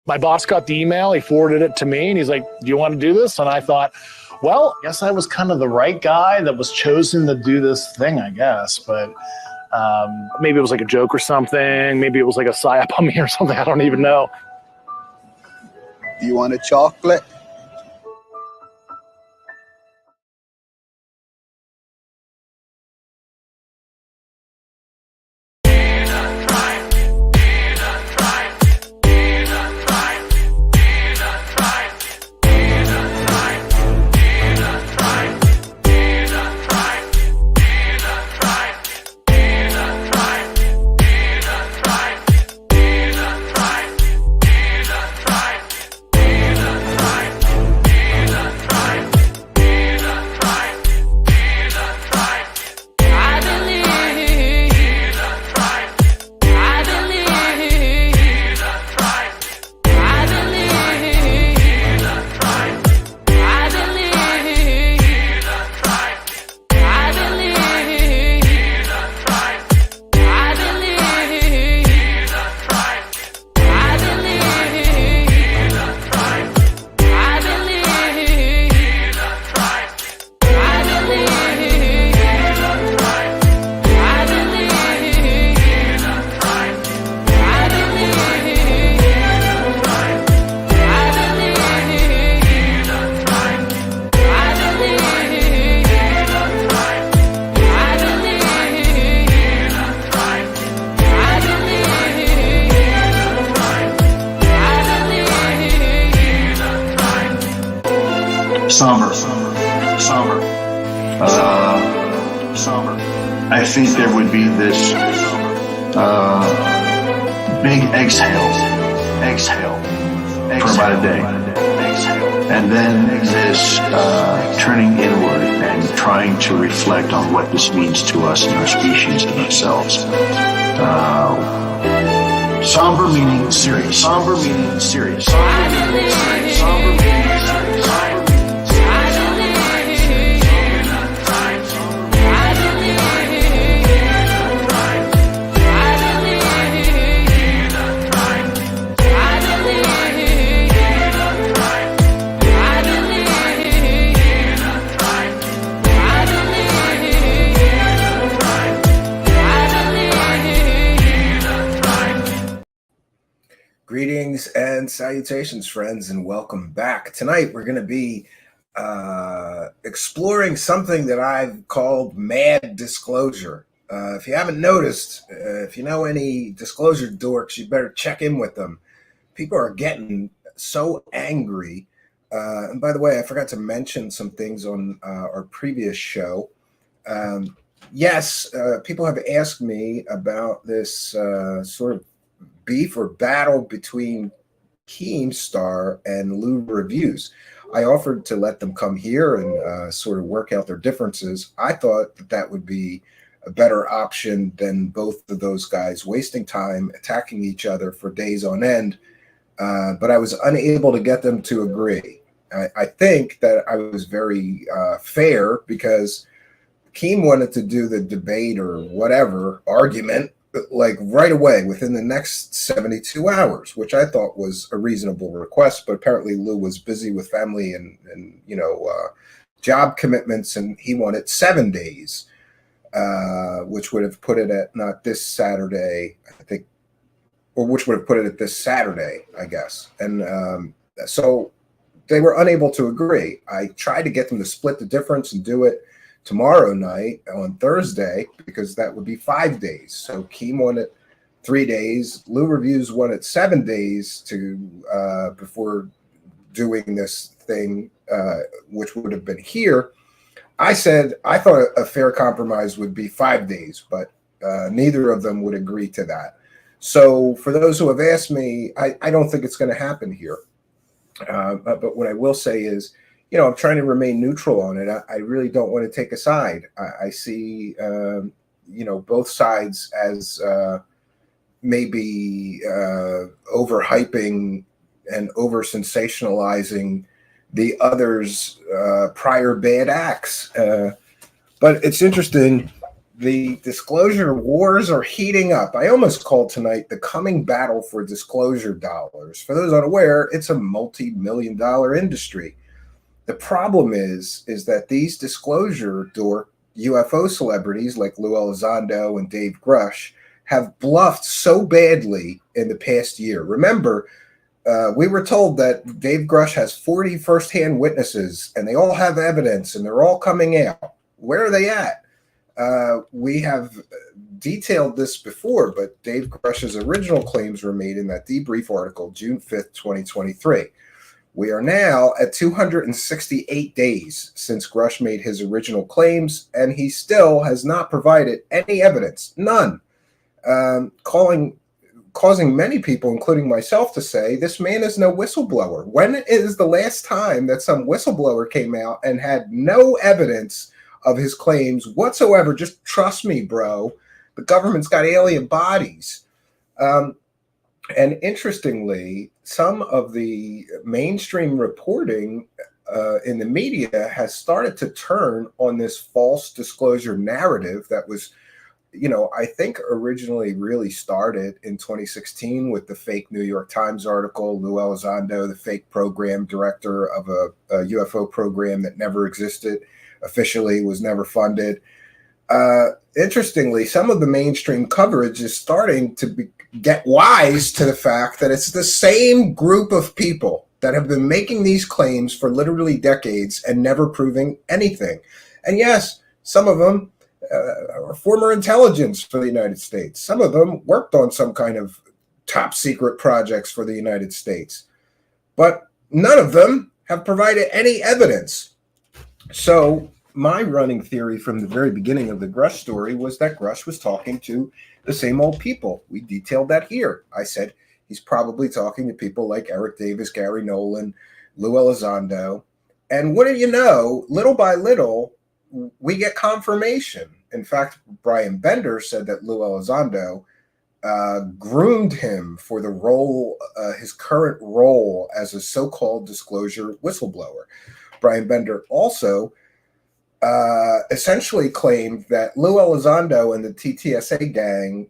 My boss got the email, he forwarded it to me, and he's like, do you want to do this? And I thought, well, I guess I was kind of the right guy that was chosen to do this thing, I guess. But maybe it was like a joke or something. Maybe it was like a psyop on me or something. I don't even know. Do you want a chocolate? Somber. I think there would be this big exhale for about a day. And then this turning inward and trying to reflect on what this means to us and our species and ourselves. Somber meaning serious. Somber meaning serious. Somber meaning serious. Somber meaning serious. Greetings and salutations, friends, and welcome back. Tonight, we're going to be exploring something that I've called mad disclosure. If you haven't noticed, if you know any disclosure dorks, you better check in with them. People are getting so angry. And by the way, I forgot to mention some things on our previous show. Yes, people have asked me about this sort of beef or battle between Keemstar and Lue Reviews. I offered to let them come here and sort of work out their differences. I thought that that would be a better option than both of those guys wasting time attacking each other for days on end. But I was unable to get them to agree. I think that I was very fair because Keem wanted to do the debate or whatever argument like right away within the next 72 hours, which I thought was a reasonable request, but apparently Lue was busy with family and job commitments, and he wanted 7 days, which would have put it at not this Saturday, I think, or which would have put it at this Saturday, I guess. And so they were unable to agree. I tried to get them to split the difference and do it tomorrow night on Thursday, because that would be 5 days. So Keem wanted 3 days. Lue Reviews wanted 7 days to before doing this thing, which would have been here. I said I thought a fair compromise would be 5 days, but neither of them would agree to that. So for those who have asked me, I don't think it's going to happen here. But what I will say is, I'm trying to remain neutral on it. I really don't want to take a side. I see, both sides as maybe overhyping and over sensationalizing the other's prior bad acts. But it's interesting The disclosure wars are heating up. I almost called tonight the coming battle for disclosure dollars. For those unaware, it's a multi-million-dollar industry. The problem is that these disclosure dork UFO celebrities like Lue Elizondo and Dave Grusch have bluffed so badly in the past year. Remember, we were told that Dave Grusch has 40 firsthand witnesses, and they all have evidence, and they're all coming out. Where are they at? We have detailed this before, but Dave Grush's original claims were made in that debrief article, June 5th, 2023. We are now at 268 days since Grusch made his original claims, and he still has not provided any evidence, none, causing many people, including myself, to say this man is no whistleblower. When is the last time that some whistleblower came out and had no evidence of his claims whatsoever? Just trust me, bro. The government's got alien bodies. And interestingly, some of the mainstream reporting in the media has started to turn on this false disclosure narrative that was, I think originally really started in 2016 with the fake New York Times article, Lue Elizondo, the fake program director of a UFO program that never existed, officially was never funded. Interestingly, some of the mainstream coverage is starting to get wise to the fact that it's the same group of people that have been making these claims for literally decades and never proving anything. And yes, some of them are former intelligence for the United States. Some of them worked on some kind of top secret projects for the United States. But none of them have provided any evidence. So my running theory from the very beginning of the Grusch story was that Grusch was talking to the same old people. We detailed that here. I said he's probably talking to people like Eric Davis, Gary Nolan, Lue Elizondo. And what do you know, little by little, we get confirmation. In fact, Brian Bender said that Lue Elizondo groomed him for the role, his current role as a so-called disclosure whistleblower. Brian Bender also essentially claimed that Lue Elizondo and the TTSA gang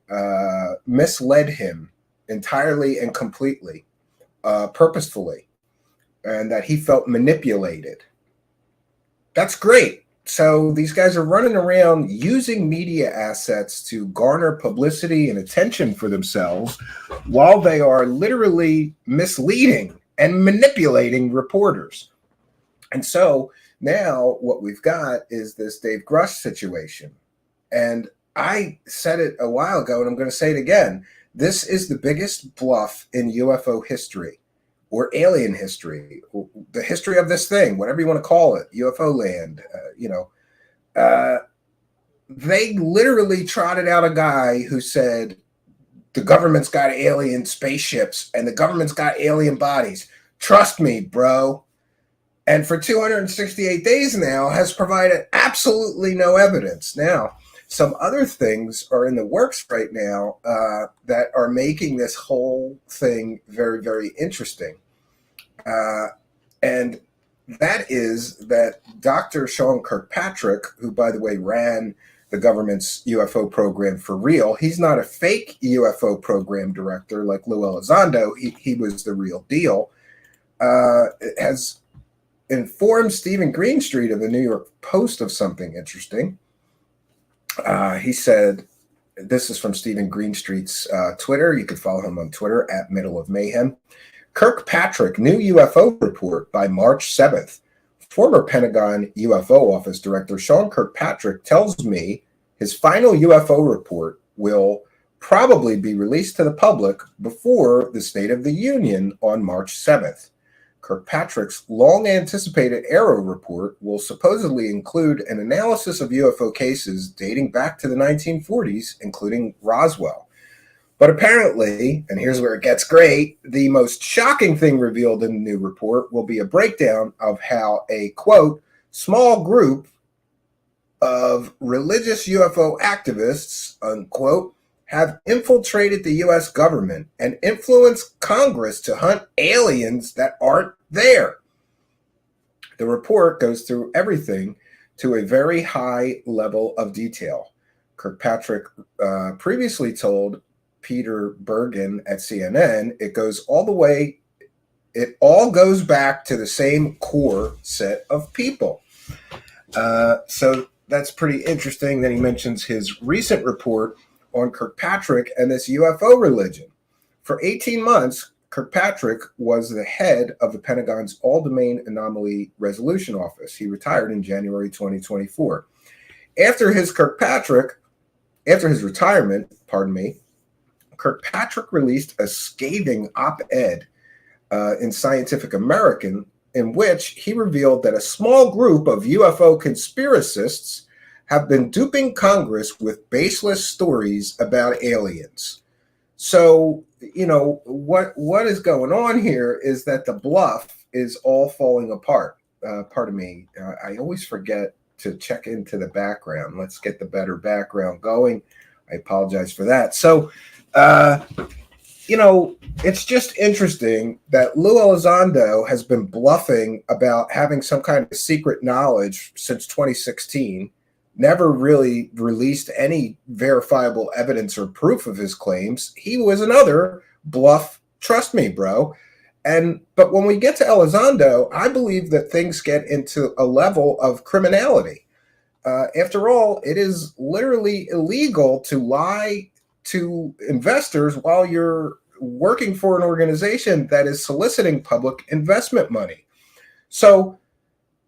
misled him entirely and completely, purposefully, and that he felt manipulated. That's great. So these guys are running around using media assets to garner publicity and attention for themselves while they are literally misleading and manipulating reporters. And so now what we've got is this Dave Grusch situation. And I said it a while ago, and I'm going to say it again. This is the biggest bluff in UFO history or alien history, the history of this thing, whatever you want to call it, UFO land, they literally trotted out a guy who said, the government's got alien spaceships and the government's got alien bodies. Trust me, bro. And for 268 days now has provided absolutely no evidence. Now, some other things are in the works right now that are making this whole thing very, very interesting. And that is that Dr. Sean Kirkpatrick, who, by the way, ran the government's UFO program for real, he's not a fake UFO program director like Lue Elizondo. He was the real deal, has informed Stephen Greenstreet of the New York Post of something interesting. He said, this is from Stephen Greenstreet's Twitter. You can follow him on Twitter at Middle of Mayhem. Kirkpatrick, new UFO report by March 7th. Former Pentagon UFO Office Director Sean Kirkpatrick tells me his final UFO report will probably be released to the public before the State of the Union on March 7th. Kirkpatrick's long-anticipated Arrow report will supposedly include an analysis of UFO cases dating back to the 1940s, including Roswell. But apparently, and here's where it gets great, the most shocking thing revealed in the new report will be a breakdown of how a, quote, small group of religious UFO activists, unquote, have infiltrated the U.S. government and influenced Congress to hunt aliens that aren't there. The report goes through everything to a very high level of detail. Kirkpatrick previously told Peter Bergen at CNN, it all goes back to the same core set of people. So that's pretty interesting. Then he mentions his recent report on Kirkpatrick and this UFO religion. For 18 months, Kirkpatrick was the head of the Pentagon's All-Domain Anomaly Resolution Office. He retired in January 2024. After his retirement, Kirkpatrick released a scathing op-ed in Scientific American in which he revealed that a small group of UFO conspiracists have been duping Congress with baseless stories about aliens. So, what is going on here is that the bluff is all falling apart. Pardon me. I always forget to check into the background. Let's get the better background going. I apologize for that. So, it's just interesting that Lue Elizondo has been bluffing about having some kind of secret knowledge since 2016, never really released any verifiable evidence or proof of his claims. He was another bluff, trust me, bro. But when we get to Elizondo, I believe that things get into a level of criminality. After all, it is literally illegal to lie to investors while you're working for an organization that is soliciting public investment money. So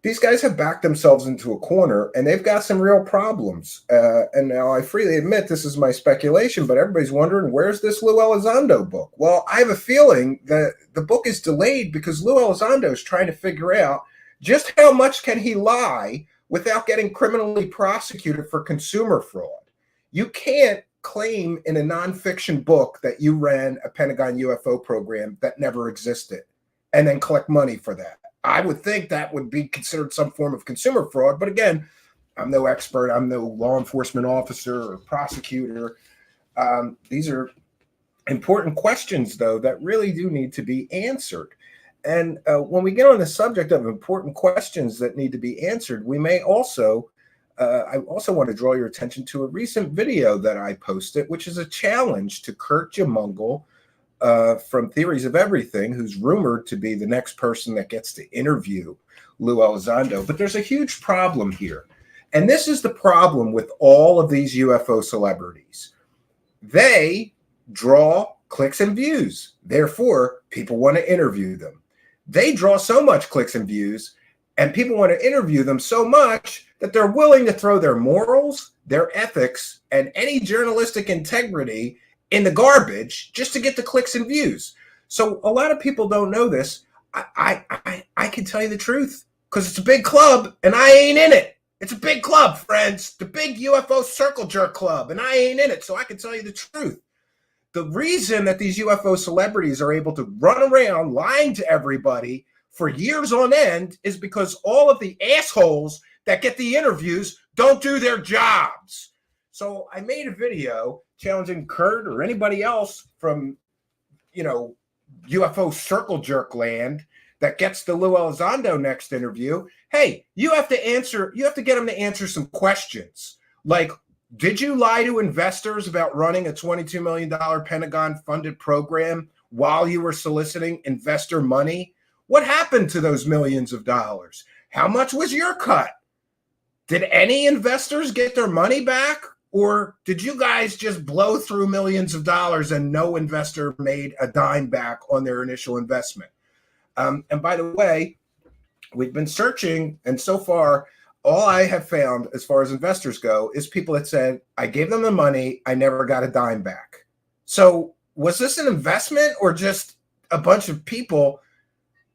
these guys have backed themselves into a corner, and they've got some real problems. And now I freely admit this is my speculation, but everybody's wondering, where's this Lue Elizondo book? Well, I have a feeling that the book is delayed because Lue Elizondo is trying to figure out just how much can he lie without getting criminally prosecuted for consumer fraud. You can't claim in a nonfiction book that you ran a Pentagon UFO program that never existed and then collect money for that. I would think that would be considered some form of consumer fraud. But again, I'm no expert. I'm no law enforcement officer or prosecutor. These are important questions, though, that really do need to be answered. And when we get on the subject of important questions that need to be answered, we may also I also want to draw your attention to a recent video that I posted, which is a challenge to Kurt Jamungal from Theories of Everything, who's rumored to be the next person that gets to interview Lue Elizondo. But there's a huge problem here. And this is the problem with all of these UFO celebrities. They draw clicks and views. Therefore, people want to interview them. They draw so much clicks and views, and people want to interview them so much that they're willing to throw their morals, their ethics, and any journalistic integrity in the garbage just to get the clicks and views. So a lot of people don't know this. I can tell you the truth because it's a big club and I ain't in it. It's a big club, friends. The big UFO circle jerk club, and I ain't in it, so I can tell you the truth. The reason that these UFO celebrities are able to run around lying to everybody for years on end is because all of the assholes that get the interviews don't do their jobs. So I made a video challenging Kurt or anybody else from, UFO circle jerk land that gets the Lue Elizondo next interview. Hey, you have to get them to answer some questions. Like, did you lie to investors about running a $22 million Pentagon-funded program while you were soliciting investor money? What happened to those millions of dollars? How much was your cut? Did any investors get their money back? Or did you guys just blow through millions of dollars and no investor made a dime back on their initial investment? And by the way, we've been searching, and so far, all I have found as far as investors go is people that said, I gave them the money, I never got a dime back. So was this an investment or just a bunch of people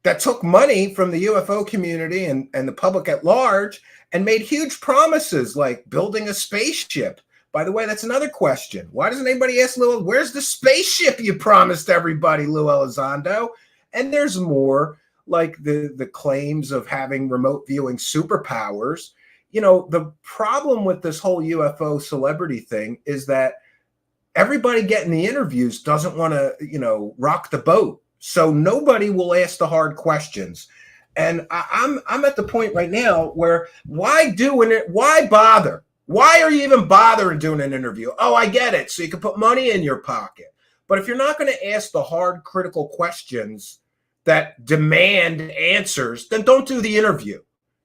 that took money from the UFO community and the public at large and made huge promises like building a spaceship? By the way, that's another question. Why doesn't anybody ask Lue, where's the spaceship you promised everybody, Lue Elizondo? And there's more, like the claims of having remote viewing superpowers. The problem with this whole UFO celebrity thing is that everybody getting the interviews doesn't want to, rock the boat. So nobody will ask the hard questions. And I'm at the point right now where why bother? Why are you even bothering doing an interview? Oh, I get it. So you can put money in your pocket. But if you're not going to ask the hard, critical questions that demand answers, then don't do the interview.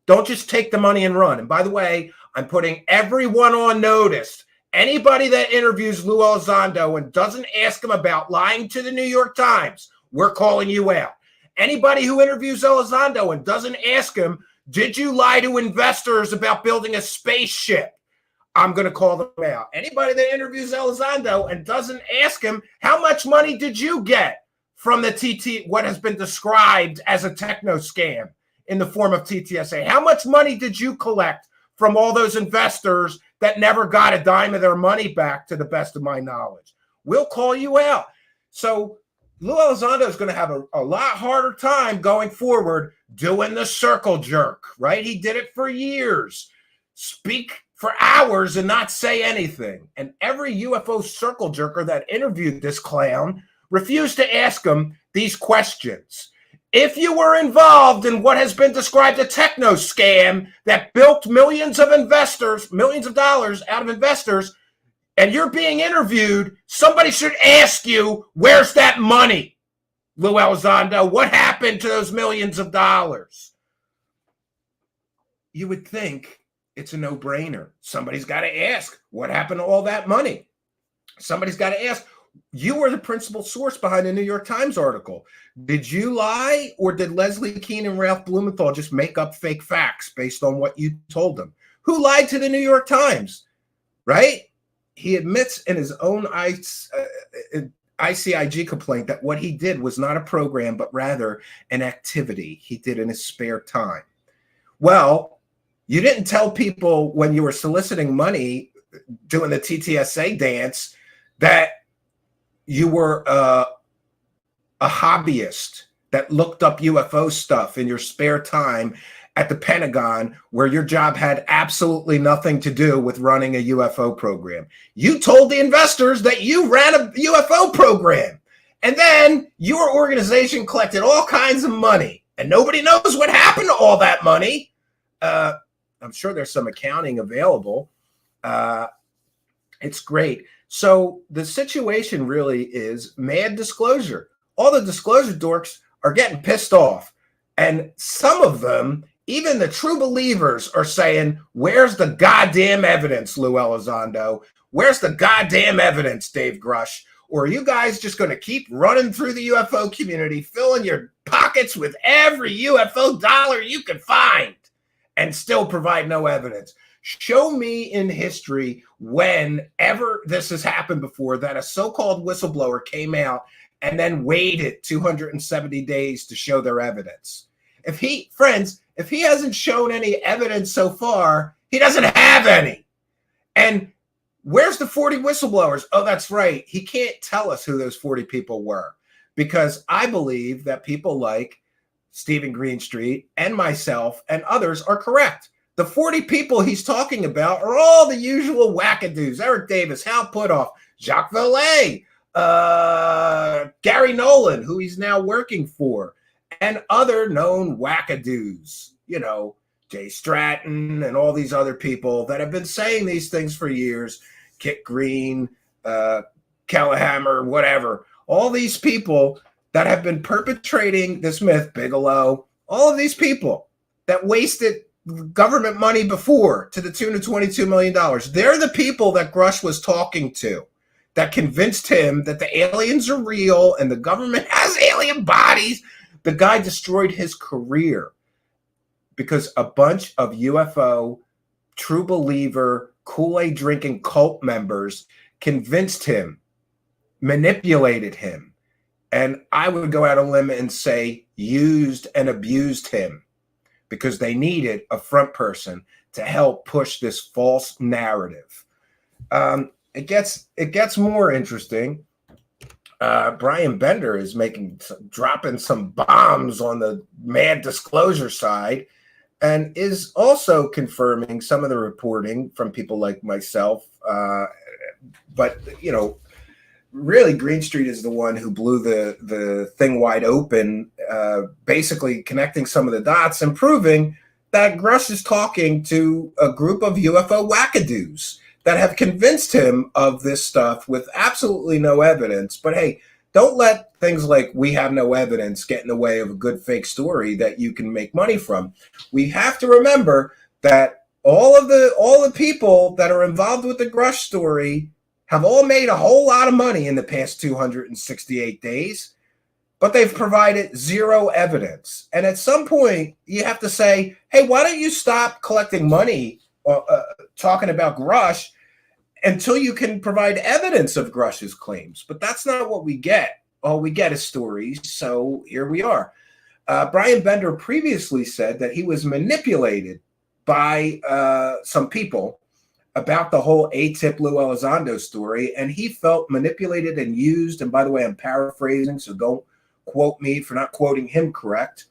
Don't just take the money and run. And by the way, I'm putting everyone on notice. Anybody that interviews Lue Elizondo and doesn't ask him about lying to the New York Times, we're calling you out. Anybody who interviews Elizondo and doesn't ask him, did you lie to investors about building a spaceship? I'm going to call them out. Anybody that interviews Elizondo and doesn't ask him, how much money did you get from the what has been described as a techno scam in the form of TTSA? How much money did you collect from all those investors that never got a dime of their money back, to the best of my knowledge? We'll call you out. So Lue Elizondo is going to have a lot harder time going forward doing the circle jerk, right? He did it for years. Speak for hours and not say anything. And every UFO circle jerker that interviewed this clown refused to ask him these questions. If you were involved in what has been described a techno scam that bilked millions of investors, millions of dollars out of investors, and you're being interviewed, somebody should ask you, where's that money, Lue Elizondo? What happened to those millions of dollars? You would think it's a no-brainer. Somebody's got to ask, what happened to all that money? Somebody's got to ask. You were the principal source behind the New York Times article. Did you lie, or did Leslie Keane and Ralph Blumenthal just make up fake facts based on what you told them? Who lied to the New York Times, right? He admits in his own ICIG complaint that what he did was not a program, but rather an activity he did in his spare time. Well, you didn't tell people when you were soliciting money, doing the TTSA dance, that you were a hobbyist that looked up UFO stuff in your spare time at the Pentagon, where your job had absolutely nothing to do with running a UFO program. You told the investors that you ran a UFO program, and then your organization collected all kinds of money, and nobody knows what happened to all that money. I'm sure there's some accounting available. It's great. So the situation really is mad disclosure. All the disclosure dorks are getting pissed off. And some of them, even the true believers, are saying, where's the goddamn evidence, Lue Elizondo? Where's the goddamn evidence, Dave Grusch? Or are you guys just going to keep running through the UFO community, filling your pockets with every UFO dollar you can find, and still provide no evidence? Show me in history whenever this has happened before that a so-called whistleblower came out and then waited 270 days to show their evidence. If he hasn't shown any evidence so far, he doesn't have any. And where's the 40 whistleblowers? Oh, that's right. He can't tell us who those 40 people were, because I believe that people like Stephen Greenstreet and myself and others are correct. The 40 people he's talking about are all the usual wackadoos. Eric Davis, Hal Puthoff, Jacques Vallée, Gary Nolan, who he's now working for, and other known wackadoos. You know, Jay Stratton and all these other people that have been saying these things for years. Kit Green, Kellehammer, whatever. All these people that have been perpetrating this myth, Bigelow, all of these people that wasted government money before to the tune of $22 million. They're the people that Grusch was talking to that convinced him that the aliens are real and the government has alien bodies. The guy destroyed his career because a bunch of UFO true believer Kool-Aid drinking cult members convinced him, manipulated him, and I would go out on a limb and say used and abused him, because they needed a front person to help push this false narrative. It gets more interesting. Brian Bender is dropping some bombs on the mad disclosure side, and is also confirming some of the reporting from people like myself. But you know, really, Greenstreet is the one who blew the thing wide open, basically connecting some of the dots and proving that Grusch is talking to a group of UFO wackadoos that have convinced him of this stuff with absolutely no evidence. But hey, don't let things like we have no evidence get in the way of a good fake story that you can make money from. We have to remember that all the people that are involved with the Grusch story have all made a whole lot of money in the past 268 days, but they've provided zero evidence. And at some point, you have to say, hey, why don't you stop collecting money talking about Grusch until you can provide evidence of Grusch's claims? But that's not what we get. All we get is stories, so here we are. Brian Bender previously said that he was manipulated by some people about the whole ATIP Lue Elizondo story, and he felt manipulated and used. And by the way, I'm paraphrasing, so don't quote me for not quoting him correct.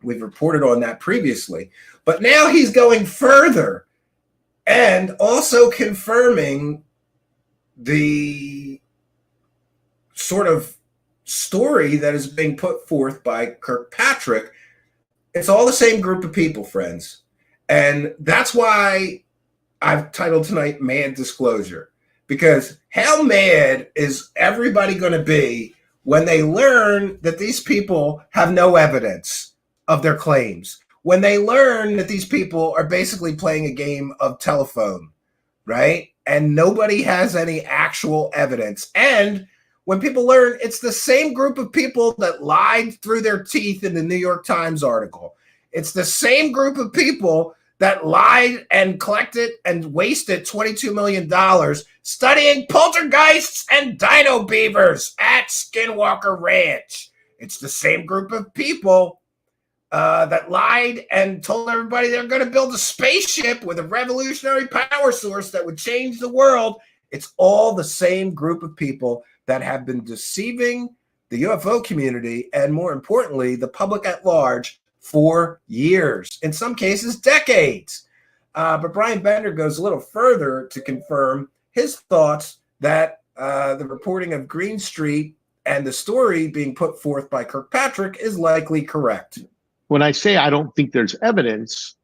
We've reported on that previously. But now he's going further and also confirming the sort of story that is being put forth by Kirkpatrick. It's all the same group of people, friends. And that's why I've titled tonight Mad Disclosure, because how mad is everybody going to be when they learn that these people have no evidence of their claims, when they learn that these people are basically playing a game of telephone, right? And nobody has any actual evidence. And when people learn it's the same group of people that lied through their teeth in the New York Times article, it's the same group of people that lied and collected and wasted $22 million studying poltergeists and dino beavers at Skinwalker Ranch. It's the same group of people that lied and told everybody they're going to build a spaceship with a revolutionary power source that would change the world. It's all the same group of people that have been deceiving the UFO community and, more importantly, the public at large for years, in some cases, decades. But Brian Bender goes a little further to confirm his thoughts that the reporting of Green Street and the story being put forth by Kirkpatrick is likely correct. When I say I don't think there's evidence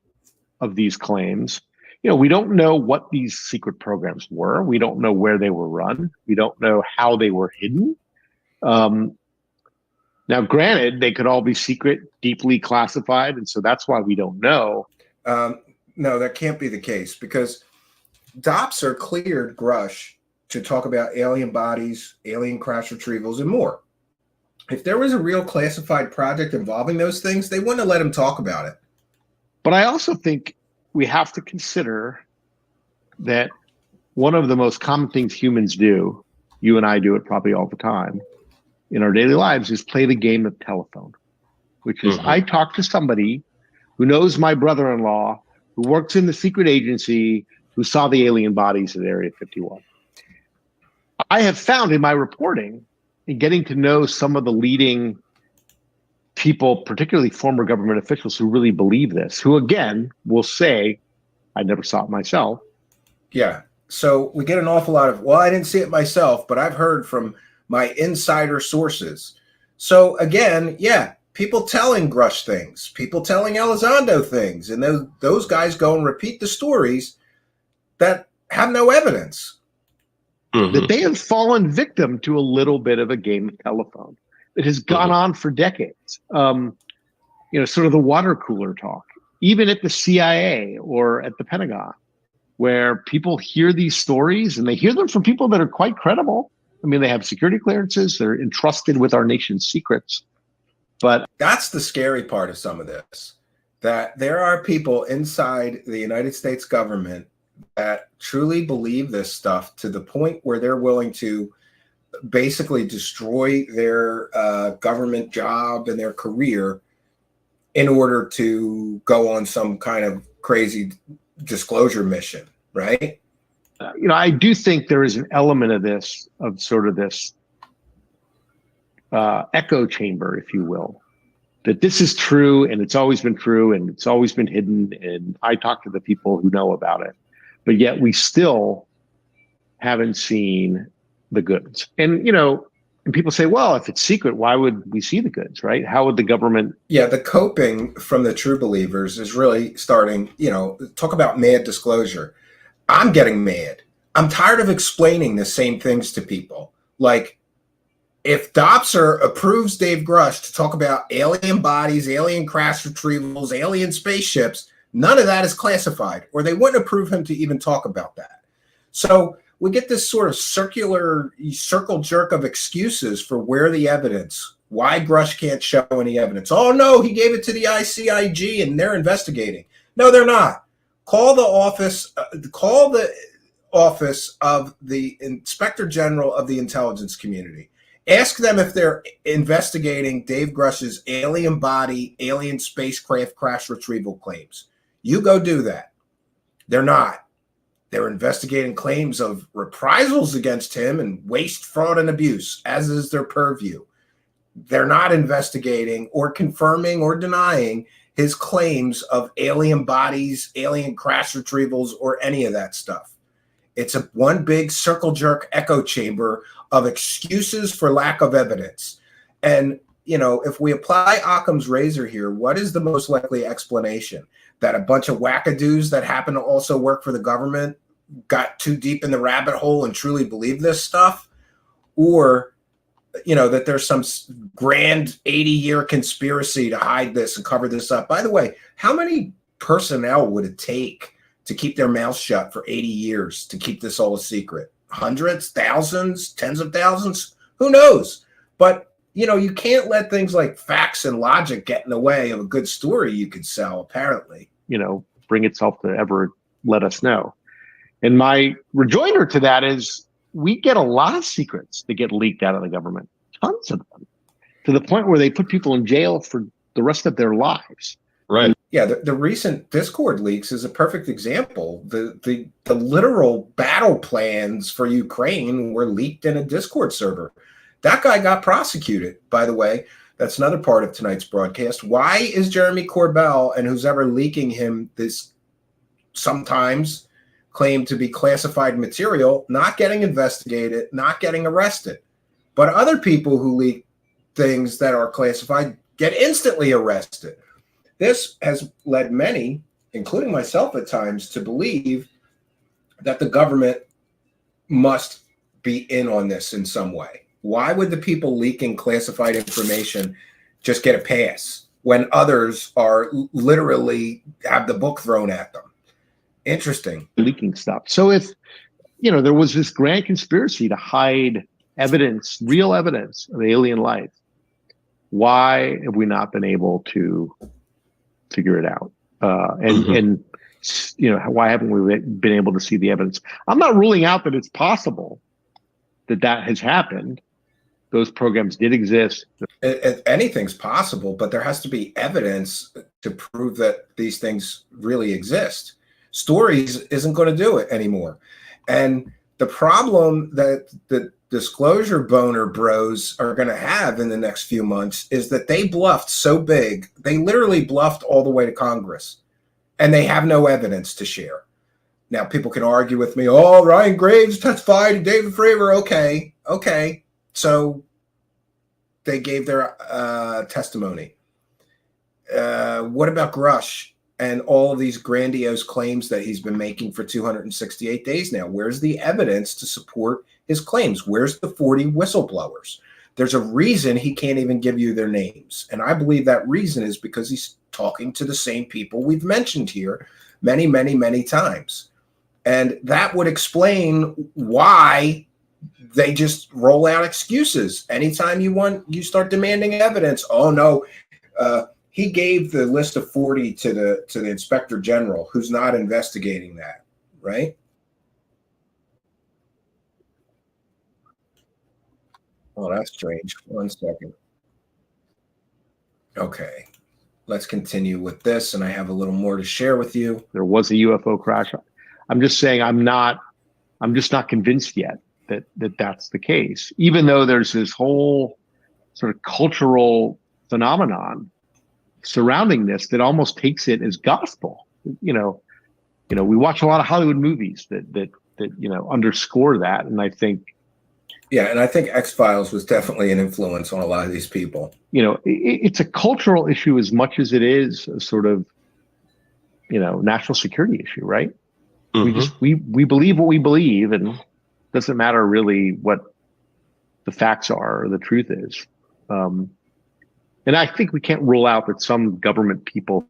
of these claims, we don't know what these secret programs were. We don't know where they were run. We don't know how they were hidden. Now, granted, they could all be secret, deeply classified, and so that's why we don't know. No, that can't be the case, because Dopser cleared Grusch to talk about alien bodies, alien crash retrievals, and more. If there was a real classified project involving those things, they wouldn't have let him talk about it. But I also think we have to consider that one of the most common things humans do, you and I do it probably all the time, in our daily lives, is play the game of telephone, which is I talk to somebody who knows my brother-in-law, who works in the secret agency, who saw the alien bodies at Area 51. I have found in my reporting and getting to know some of the leading people, particularly former government officials who really believe this, who again will say, I never saw it myself. Yeah. So we get an awful lot of, well, I didn't see it myself, but I've heard from my insider sources. So again, yeah, people telling Grusch things, people telling Elizondo things, and those guys go and repeat the stories that have no evidence. That they have fallen victim to a little bit of a game of telephone that has gone on for decades. Sort of the water cooler talk, even at the CIA or at the Pentagon, where people hear these stories and they hear them from people that are quite credible. I mean, they have security clearances, they're entrusted with our nation's secrets. But that's the scary part of some of this, that there are people inside the United States government that truly believe this stuff to the point where they're willing to basically destroy their government job and their career in order to go on some kind of crazy disclosure mission, right? I do think there is an element of this, of sort of this echo chamber, if you will, that this is true and it's always been true and it's always been hidden. And I talk to the people who know about it, but yet we still haven't seen the goods. And, And people say, well, if it's secret, why would we see the goods, right? How would the government? Yeah, the coping from the true believers is really starting, talk about mad disclosure. I'm getting mad. I'm tired of explaining the same things to people. Like, if Dobser approves Dave Grusch to talk about alien bodies, alien crash retrievals, alien spaceships, none of that is classified, or they wouldn't approve him to even talk about that. So we get this sort of circle jerk of excuses for where the evidence, why Grusch can't show any evidence. Oh, no, he gave it to the ICIG and they're investigating. No, they're not. Call the office of the Inspector General of the intelligence community. Ask them if they're investigating Dave Grusch's alien body, alien spacecraft crash retrieval claims. You go do that. They're not. They're investigating claims of reprisals against him and waste, fraud, and abuse, as is their purview. They're not investigating or confirming or denying his claims of alien bodies, alien crash retrievals, or any of that stuff. It's a one big circle jerk echo chamber of excuses for lack of evidence. And, if we apply Occam's razor here, what is the most likely explanation? That a bunch of wackadoos that happen to also work for the government got too deep in the rabbit hole and truly believe this stuff? Or, that there's some grand 80-year conspiracy to hide this and cover this up. By the way, how many personnel would it take to keep their mouths shut for 80 years to keep this all a secret? Hundreds, thousands, tens of thousands? Who knows? But, you can't let things like facts and logic get in the way of a good story you could sell, apparently. Bring itself to ever let us know. And my rejoinder to that is we get a lot of secrets that get leaked out of the government, tons of them, to the point where they put people in jail for the rest of their lives. Right. Yeah, the recent Discord leaks is a perfect example. The literal battle plans for Ukraine were leaked in a Discord server. That guy got prosecuted, by the way. That's another part of tonight's broadcast. Why is Jeremy Corbell and who's ever leaking him this sometimes claimed to be classified material not getting investigated, not getting arrested? But other people who leak things that are classified get instantly arrested. This has led many, including myself at times, to believe that the government must be in on this in some way. Why would the people leaking classified information just get a pass when others are literally have the book thrown at them? Interesting. Leaking stuff. So if, there was this grand conspiracy to hide evidence, real evidence of alien life, why have we not been able to figure it out? And why haven't we been able to see the evidence? I'm not ruling out that it's possible that has happened. Those programs did exist. Anything's possible, but there has to be evidence to prove that these things really exist. Stories isn't going to do it anymore. And the problem that the disclosure boner bros are going to have in the next few months is that they bluffed so big. They literally bluffed all the way to Congress, and they have no evidence to share. Now, people can argue with me, oh, Ryan Graves testified and David Fravor. Okay. So they gave their testimony. What about Grusch and all of these grandiose claims that he's been making for 268 days now? Where's the evidence to support his claims? Where's the 40 whistleblowers? There's a reason he can't even give you their names. And I believe that reason is because he's talking to the same people we've mentioned here many, many, many times. And that would explain why they just roll out excuses. Anytime you start demanding evidence, oh no, he gave the list of 40 to the Inspector General, who's not investigating that, right? Oh, that's strange. 1 second. Okay, let's continue with this, and I have a little more to share with you. There was a UFO crash. I'm just saying I'm just not convinced yet that that's the case, even though there's this whole sort of cultural phenomenon surrounding this that almost takes it as gospel. We watch a lot of Hollywood movies that underscore that, and I think Yeah, and I think X-Files was definitely an influence on a lot of these people. It's a cultural issue as much as it is a sort of, national security issue, right? We believe what we believe, and it doesn't matter really what the facts are or the truth is. And I think we can't rule out that some government people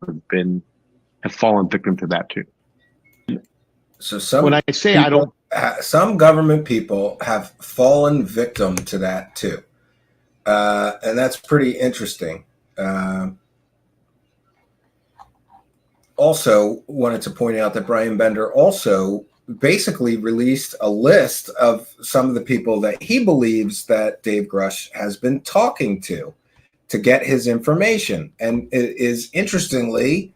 have fallen victim to that too. So when I say I don't, some government people have fallen victim to that too, and that's pretty interesting. Also, wanted to point out that Brian Bender also basically released a list of some of the people that he believes that Dave Grusch has been talking to get his information, and it is interestingly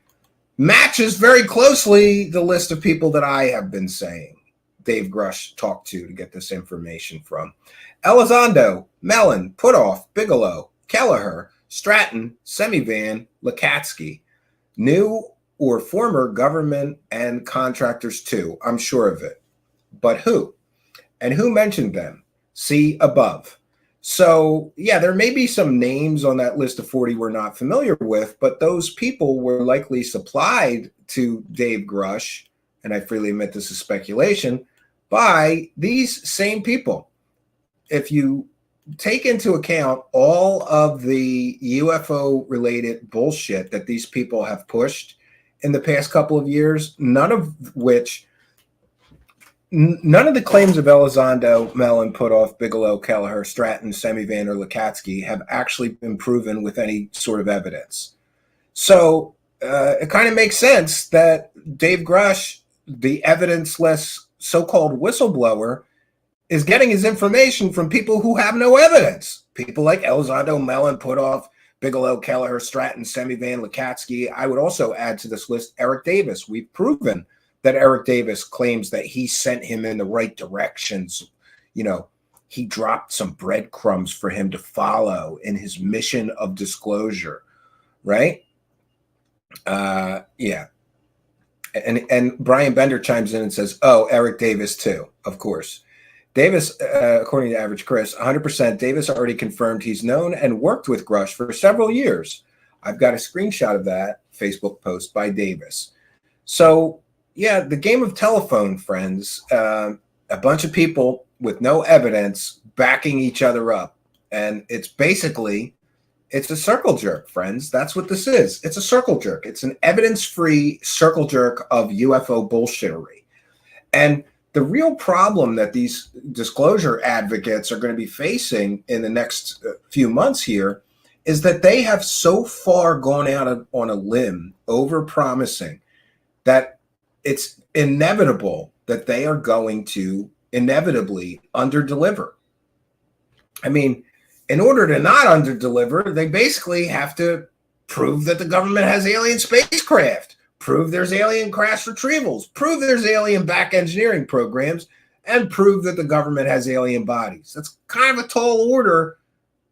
matches very closely the list of people that I have been saying Dave Grusch talked to get this information from. Elizondo, Mellon, Putoff, Bigelow, Kelleher, Stratton, Semivan, Lakatsky. New or former government and contractors too, I'm sure of it. But who? And who mentioned them? See above. So, yeah, there may be some names on that list of 40 we're not familiar with, but those people were likely supplied to Dave Grusch, and I freely admit this is speculation, by these same people. If you take into account all of the UFO-related bullshit that these people have pushed in the past couple of years, none of the claims of Elizondo, Mellon, Putoff, Bigelow, Kelleher, Stratton, Semivan, or Lakatsky have actually been proven with any sort of evidence. So it kind of makes sense that Dave Grusch, the evidence-less so-called whistleblower, is getting his information from people who have no evidence. People like Elizondo, Mellon, Putoff, Bigelow, Kelleher, Stratton, Semivan, Lakatsky. I would also add to this list Eric Davis. We've proven that Eric Davis claims that he sent him in the right directions. He dropped some breadcrumbs for him to follow in his mission of disclosure, right? Yeah. And Brian Bender chimes in and says, oh, Eric Davis too, of course. Davis, according to Average Chris, 100%, Davis already confirmed he's known and worked with Grusch for several years. I've got a screenshot of that Facebook post by Davis. So, yeah, the game of telephone, friends, a bunch of people with no evidence backing each other up. And it's a circle jerk, friends. That's what this is. It's a circle jerk. It's an evidence-free circle jerk of UFO bullshittery. And the real problem that these disclosure advocates are going to be facing in the next few months here is that they have so far gone out on a limb, over-promising, that it's inevitable that they are going to inevitably underdeliver. I mean, in order to not underdeliver, they basically have to prove that the government has alien spacecraft, prove there's alien crash retrievals, prove there's alien back engineering programs, and prove that the government has alien bodies. That's kind of a tall order.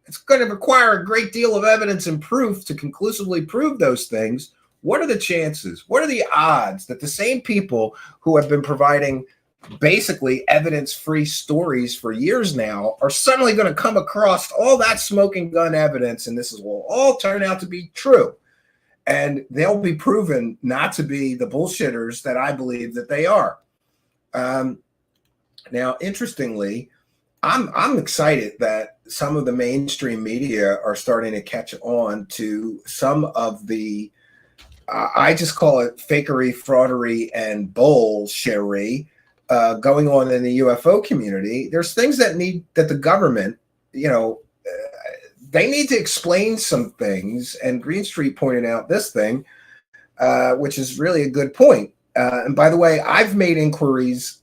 It's going to require a great deal of evidence and proof to conclusively prove those things. What are the chances? What are the odds that the same people who have been providing basically evidence-free stories for years now are suddenly going to come across all that smoking gun evidence, and this will all turn out to be true? And they'll be proven not to be the bullshitters that I believe that they are. Now, interestingly, I'm excited that some of the mainstream media are starting to catch on to some of the I just call it fakery, fraudery, and bullshittery going on in the UFO community. There's things that the government, they need to explain some things. And Green Street pointed out this thing, which is really a good point. And by the way, I've made inquiries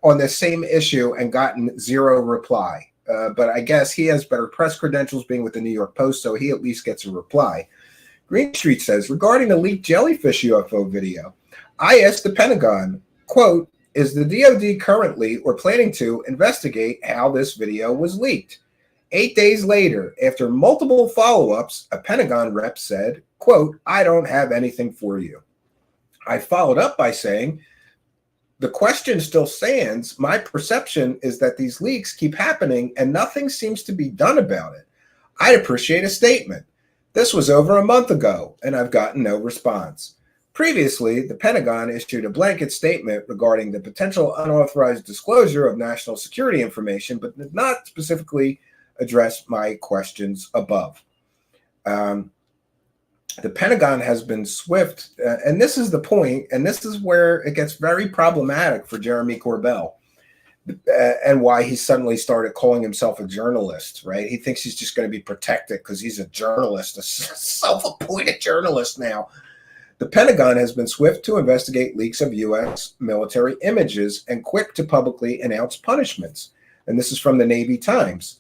on this same issue and gotten zero reply. But I guess he has better press credentials being with the New York Post, so he at least gets a reply. Green Street says, regarding the leaked jellyfish UFO video, I asked the Pentagon, quote, is the DoD currently or planning to investigate how this video was leaked? 8 days later, after multiple follow-ups, a Pentagon rep said, quote, I don't have anything for you. I followed up by saying, the question still stands. My perception is that these leaks keep happening and nothing seems to be done about it. I'd appreciate a statement. This was over a month ago, and I've gotten no response. Previously, the Pentagon issued a blanket statement regarding the potential unauthorized disclosure of national security information, but did not specifically address my questions above. The Pentagon has been swift, and this is the point, and this is where it gets very problematic for Jeremy Corbell, and why he suddenly started calling himself a journalist, right? He thinks he's just going to be protected because he's a journalist, a self-appointed journalist now. The Pentagon has been swift to investigate leaks of U.S. military images and quick to publicly announce punishments. And this is from the Navy Times.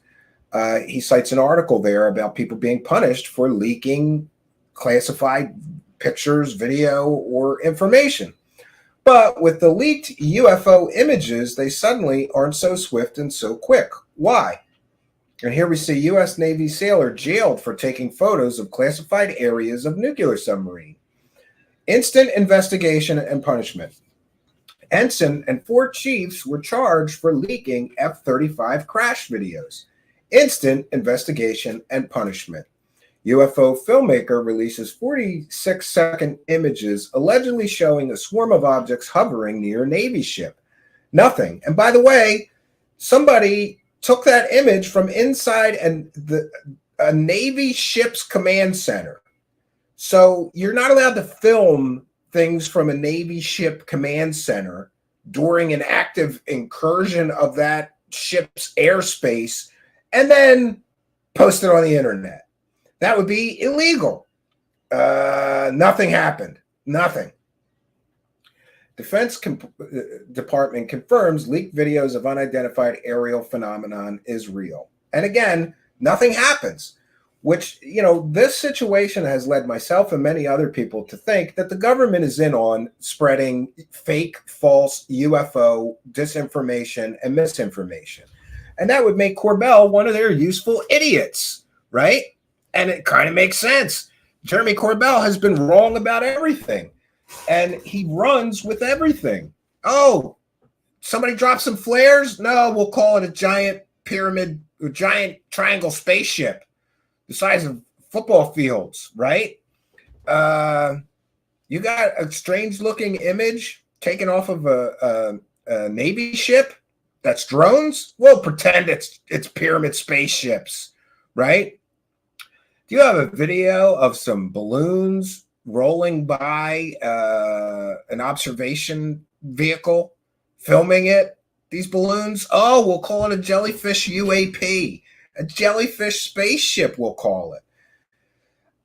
He cites an article there about people being punished for leaking classified pictures, video, or information. But with the leaked UFO images, they suddenly aren't so swift and so quick. Why? And here we see U.S. Navy sailor jailed for taking photos of classified areas of nuclear submarine. Instant investigation and punishment. Ensign and 4 chiefs were charged for leaking F-35 crash videos. Instant investigation and punishment. UFO filmmaker releases 46-second images allegedly showing a swarm of objects hovering near a Navy ship. Nothing. And by the way, somebody took that image from inside a Navy ship's command center. So you're not allowed to film things from a Navy ship command center during an active incursion of that ship's airspace and then post it on the internet. That would be illegal. Nothing happened. Nothing. Defense Department confirms leaked videos of unidentified aerial phenomenon is real. And again, nothing happens, which, this situation has led myself and many other people to think that the government is in on spreading fake, false UFO disinformation and misinformation. And that would make Corbell one of their useful idiots, right? And it kind of makes sense. Jeremy Corbell has been wrong about everything. And he runs with everything. Oh, somebody dropped some flares? No, we'll call it a giant pyramid, a giant triangle spaceship the size of football fields, right? You got a strange looking image taken off of a Navy ship that's drones? We'll pretend it's pyramid spaceships, right? Do you have a video of some balloons rolling by an observation vehicle, filming it? These balloons? Oh, we'll call it a jellyfish UAP, a jellyfish spaceship, we'll call it.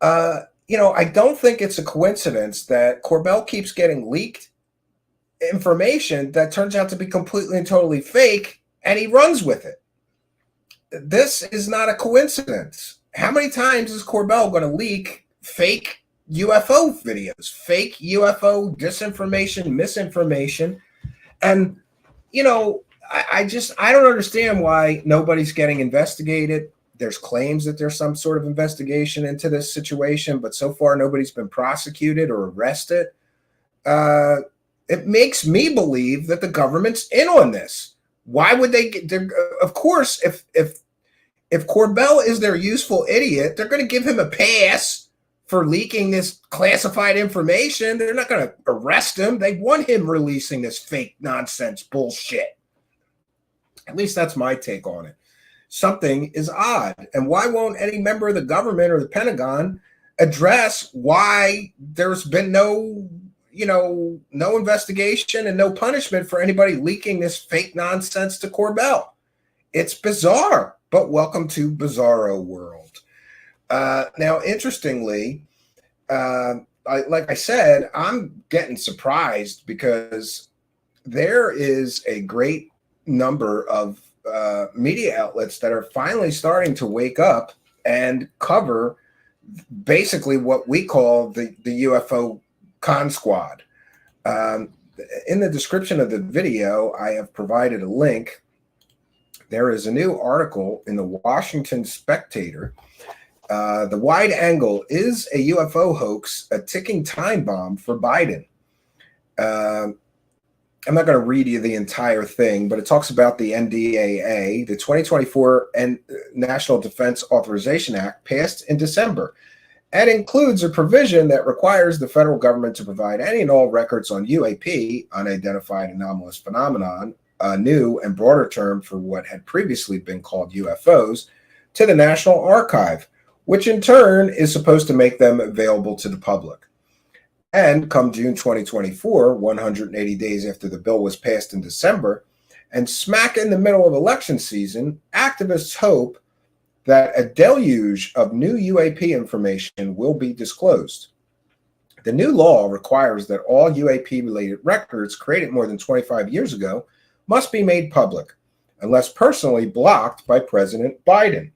I don't think it's a coincidence that Corbell keeps getting leaked information that turns out to be completely and totally fake, and he runs with it. This is not a coincidence. How many times is Corbell going to leak fake UFO videos, fake UFO disinformation, misinformation? And, I don't understand why nobody's getting investigated. There's claims that there's some sort of investigation into this situation, but so far nobody's been prosecuted or arrested. It makes me believe that the government's in on this. Why would they get? Of course, if Corbell is their useful idiot, they're going to give him a pass for leaking this classified information. They're not going to arrest him. They want him releasing this fake nonsense bullshit. At least that's my take on it. Something is odd. And why won't any member of the government or the Pentagon address why there's been no investigation and no punishment for anybody leaking this fake nonsense to Corbell? It's bizarre, but welcome to Bizarro World. Now, interestingly, like I said, I'm getting surprised because there is a great number of media outlets that are finally starting to wake up and cover basically what we call the UFO Con Squad. In the description of the video, I have provided a link. There is a new article in the Washington Spectator. The wide angle, is a UFO hoax a ticking time bomb for Biden? I'm not going to read you the entire thing, but it talks about the NDAA, the 2024 National Defense Authorization Act, passed in December, and includes a provision that requires the federal government to provide any and all records on UAP, unidentified anomalous phenomenon, a new and broader term for what had previously been called UFOs, to the National Archive, which in turn is supposed to make them available to the public. And come June 2024, 180 days after the bill was passed in December, and smack in the middle of election season, activists hope that a deluge of new UAP information will be disclosed. The new law requires that all UAP-related records created more than 25 years ago must be made public, unless personally blocked by President Biden.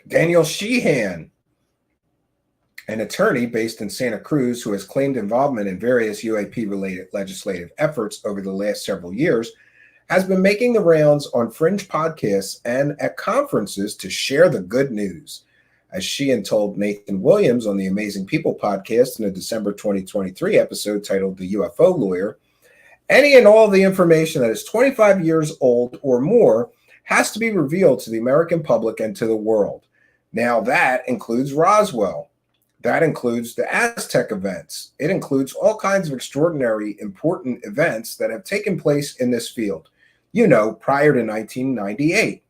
Daniel Sheehan, an attorney based in Santa Cruz who has claimed involvement in various UAP-related legislative efforts over the last several years, has been making the rounds on fringe podcasts and at conferences to share the good news. As Sheehan told Nathan Williams on the Amazing People podcast in a December 2023 episode titled The UFO Lawyer, any and all the information that is 25 years old or more has to be revealed to the American public and to the world. Now that includes Roswell. That includes the Aztec events. It includes all kinds of extraordinary, important events that have taken place in this field, prior to 1998.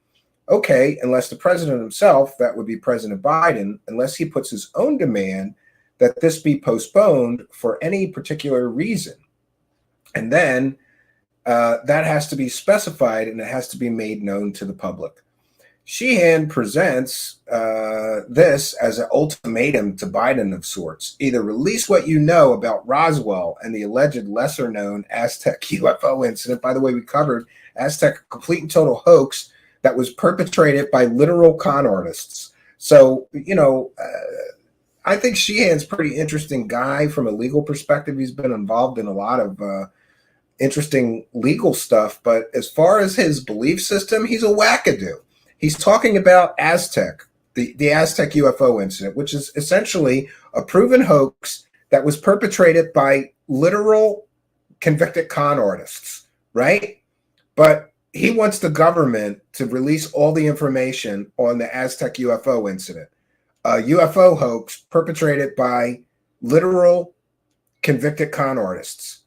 Okay, unless the president himself, that would be President Biden, unless he puts his own demand that this be postponed for any particular reason. And then that has to be specified and it has to be made known to the public. Sheehan presents this as an ultimatum to Biden of sorts. Either release what you know about Roswell and the alleged lesser-known Aztec UFO incident. By the way, we covered Aztec, a complete and total hoax that was perpetrated by literal con artists. So, I think Sheehan's a pretty interesting guy from a legal perspective. He's been involved in a lot of interesting legal stuff. But as far as his belief system, he's a wackadoo. He's talking about Aztec, the Aztec UFO incident, which is essentially a proven hoax that was perpetrated by literal convicted con artists, right? But he wants the government to release all the information on the Aztec UFO incident, a UFO hoax perpetrated by literal convicted con artists.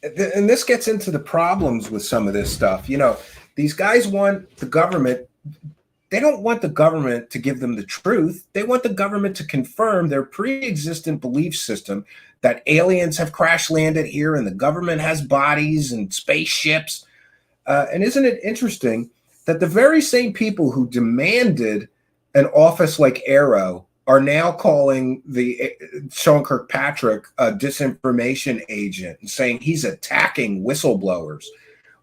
And this gets into the problems with some of this stuff. These guys want the government, they don't want the government to give them the truth. They want the government to confirm their pre-existent belief system that aliens have crash landed here and the government has bodies and spaceships. And isn't it interesting that the very same people who demanded an office like Arrow are now calling the Sean Kirkpatrick a disinformation agent and saying he's attacking whistleblowers.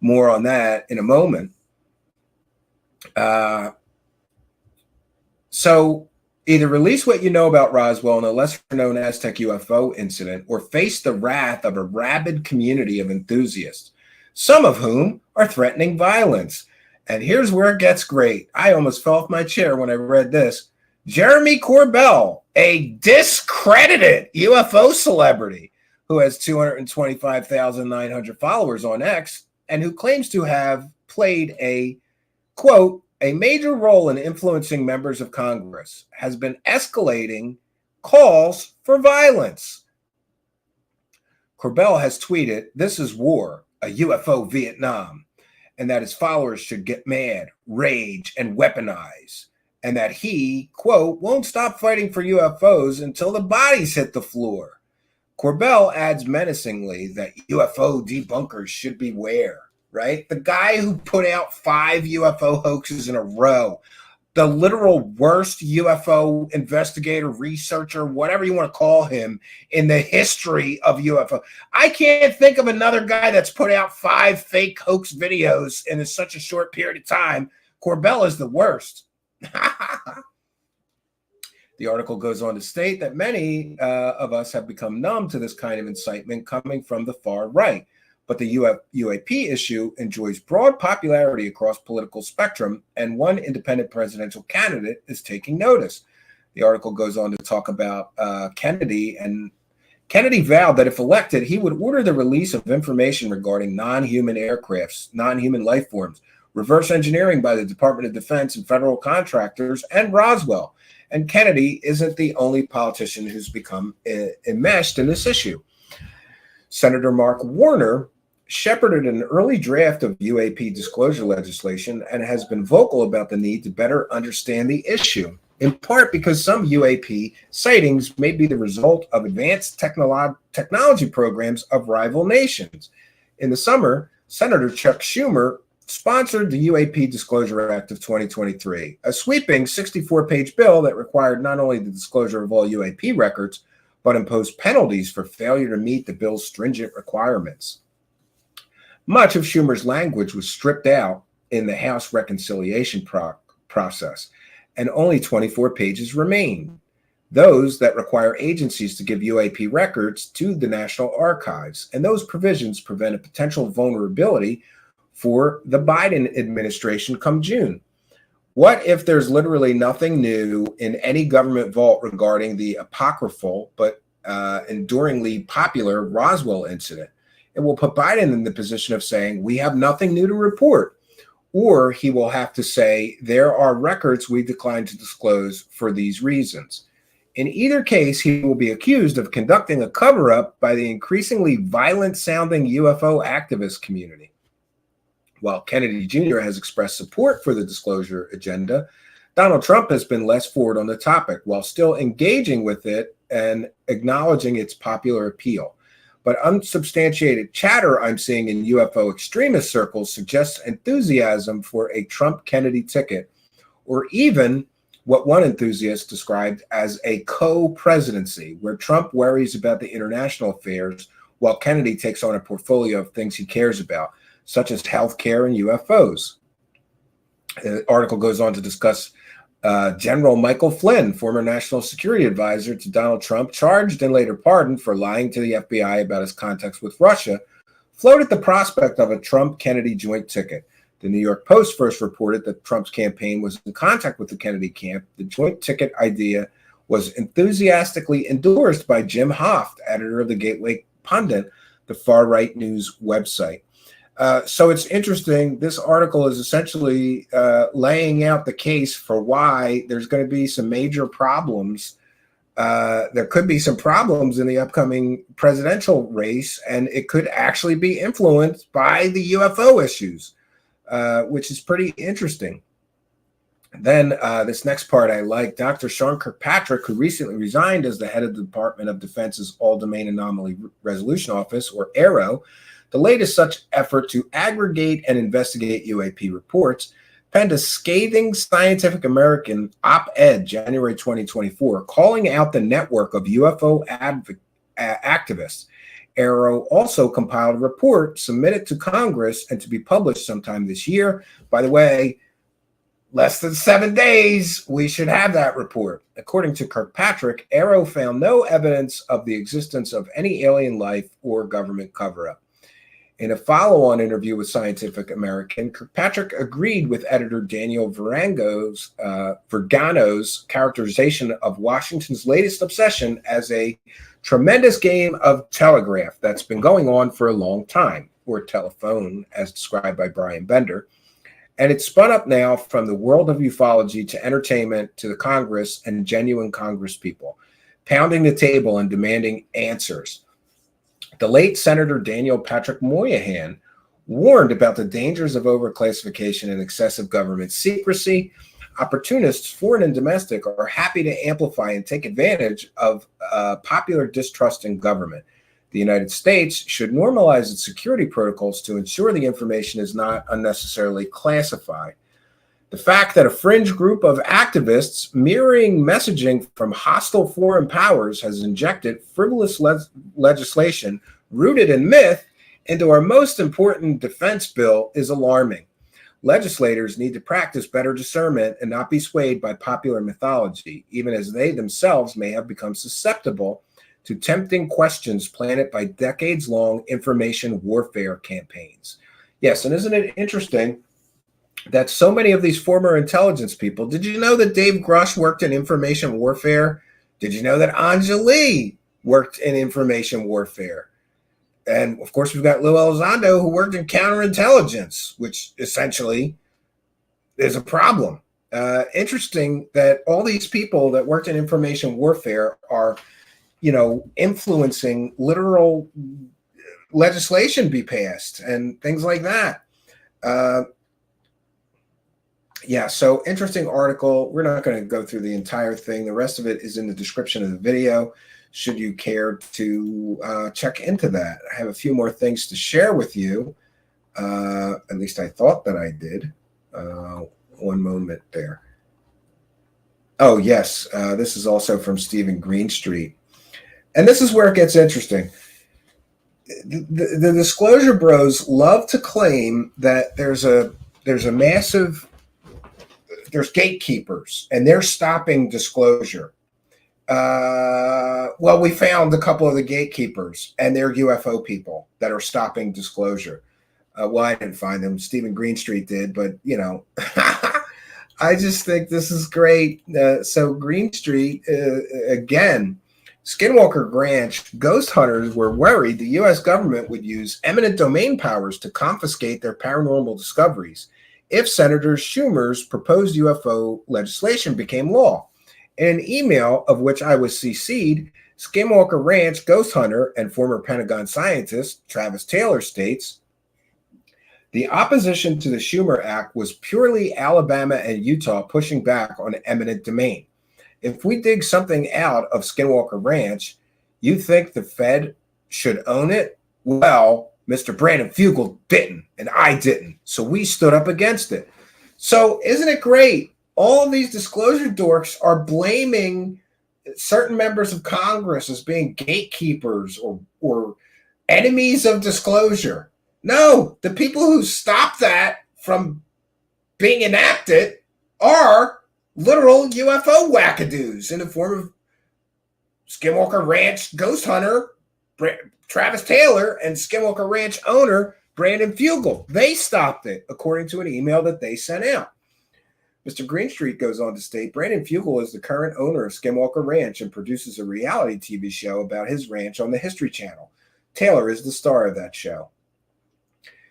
More on that in a moment. So either release what you know about Roswell and the lesser-known Aztec UFO incident, or face the wrath of a rabid community of enthusiasts, some of whom are threatening violence. And here's where it gets great. I almost fell off my chair when I read this. Jeremy Corbell, a discredited UFO celebrity who has 225,900 followers on X, and who claims to have played a, quote, a major role in influencing members of Congress, has been escalating calls for violence. Corbell has tweeted, "This is war, a UFO Vietnam," and that his followers should get mad, rage, and weaponize, and that he, quote, won't stop fighting for UFOs until the bodies hit the floor. Corbell adds menacingly that UFO debunkers should beware, right? The guy who put out 5 UFO hoaxes in a row, the literal worst UFO investigator, researcher, whatever you want to call him, in the history of UFO. I can't think of another guy that's put out 5 fake hoax videos in such a short period of time. Corbell is the worst. The article goes on to state that many of us have become numb to this kind of incitement coming from the far right. But the UAP issue enjoys broad popularity across political spectrum, and one independent presidential candidate is taking notice. The article goes on to talk about Kennedy Kennedy vowed that if elected, he would order the release of information regarding non-human aircrafts, non-human life forms, reverse engineering by the Department of Defense and federal contractors, and Roswell. And Kennedy isn't the only politician who's become enmeshed in this issue. Senator Mark Warner shepherded an early draft of UAP disclosure legislation and has been vocal about the need to better understand the issue, in part because some UAP sightings may be the result of advanced technology programs of rival nations. In the summer, Senator Chuck Schumer sponsored the UAP Disclosure Act of 2023, a sweeping 64-page bill that required not only the disclosure of all UAP records, but imposed penalties for failure to meet the bill's stringent requirements. Much of Schumer's language was stripped out in the House reconciliation process, and only 24 pages remain, those that require agencies to give UAP records to the National Archives, and those provisions prevent a potential vulnerability for the Biden administration come June. What if there's literally nothing new in any government vault regarding the apocryphal but enduringly popular Roswell incident? It will put Biden in the position of saying, we have nothing new to report. Or he will have to say, there are records we decline to disclose for these reasons. In either case, he will be accused of conducting a cover-up by the increasingly violent-sounding UFO activist community. While Kennedy Jr. has expressed support for the disclosure agenda, Donald Trump has been less forward on the topic, while still engaging with it and acknowledging its popular appeal. But unsubstantiated chatter I'm seeing in UFO extremist circles suggests enthusiasm for a Trump-Kennedy ticket, or even what one enthusiast described as a co-presidency, where Trump worries about the international affairs while Kennedy takes on a portfolio of things he cares about, such as healthcare and UFOs. The article goes on to discuss General Michael Flynn, former national security advisor to Donald Trump, charged and later pardoned for lying to the FBI about his contacts with Russia, floated the prospect of a Trump-Kennedy joint ticket. The New York Post first reported that Trump's campaign was in contact with the Kennedy camp. The joint ticket idea was enthusiastically endorsed by Jim Hoft, editor of the Gateway Pundit, the far-right news website. So it's interesting. This article is essentially laying out the case for why there's going to be some major problems. There could be some problems in the upcoming presidential race, and it could actually be influenced by the UFO issues, which is pretty interesting. Then this next part I like. Dr. Sean Kirkpatrick, who recently resigned as the head of the Department of Defense's All-Domain Anomaly Resolution Office, or AARO, the latest such effort to aggregate and investigate UAP reports, penned a scathing Scientific American op-ed January 2024, calling out the network of UFO activists. AARO also compiled a report submitted to Congress and to be published sometime this year. By the way, less than 7 days, we should have that report. According to Kirkpatrick, AARO found no evidence of the existence of any alien life or government cover-up. In a follow-on interview with Scientific American, Kirkpatrick agreed with editor Daniel Vergano's characterization of Washington's latest obsession as a tremendous game of telegraph that's been going on for a long time, or telephone, as described by Brian Bender. And it's spun up now from the world of ufology to entertainment to the Congress and genuine Congress people, pounding the table and demanding answers. The late Senator Daniel Patrick Moynihan warned about the dangers of overclassification and excessive government secrecy. Opportunists, foreign and domestic, are happy to amplify and take advantage of popular distrust in government. The United States should normalize its security protocols to ensure the information is not unnecessarily classified. The fact that a fringe group of activists mirroring messaging from hostile foreign powers has injected frivolous legislation rooted in myth into our most important defense bill is alarming. Legislators need to practice better discernment and not be swayed by popular mythology, even as they themselves may have become susceptible to tempting questions planted by decades-long information warfare campaigns. Yes, and isn't it interesting that so many of these former intelligence people, did you know that Dave Grusch worked in information warfare? Did you know that Anja Lee worked in information warfare. And of course, we've got Lue Elizondo, who worked in counterintelligence, which essentially is a problem. Interesting that all these people that worked in information warfare are, influencing literal legislation be passed and things like that. So interesting article. We're not going to go through the entire thing. The rest of it is in the description of the video, should you care to check into that. I have a few more things to share with you. At least I thought that I did. One moment there. Oh, yes. This is also from Stephen Greenstreet. And this is where it gets interesting. The disclosure bros love to claim that there's gatekeepers and they're stopping disclosure. Well, we found a couple of the gatekeepers and they're UFO people that are stopping disclosure. Well, I didn't find them. Stephen Greenstreet did, but I just think this is great. So Greenstreet, again, Skinwalker Ranch ghost hunters were worried the U.S. government would use eminent domain powers to confiscate their paranormal discoveries if Senator Schumer's proposed UFO legislation became law. In an email of which I was CC'd, Skinwalker Ranch ghost hunter and former Pentagon scientist Travis Taylor states, the opposition to the Schumer Act was purely Alabama and Utah pushing back on eminent domain. If we dig something out of Skinwalker Ranch, you think the Fed should own it? Well, Mr. Brandon Fugel didn't, and I didn't. So we stood up against it. So isn't it great? All of these disclosure dorks are blaming certain members of Congress as being gatekeepers or enemies of disclosure. No, the people who stop that from being enacted are literal UFO wackadoos in the form of Skinwalker Ranch ghost hunter Travis Taylor and Skinwalker Ranch owner Brandon Fugel. They stopped it, according to an email that they sent out. Mr. Greenstreet goes on to state, Brandon Fugel is the current owner of Skinwalker Ranch and produces a reality TV show about his ranch on the History Channel. Taylor is the star of that show.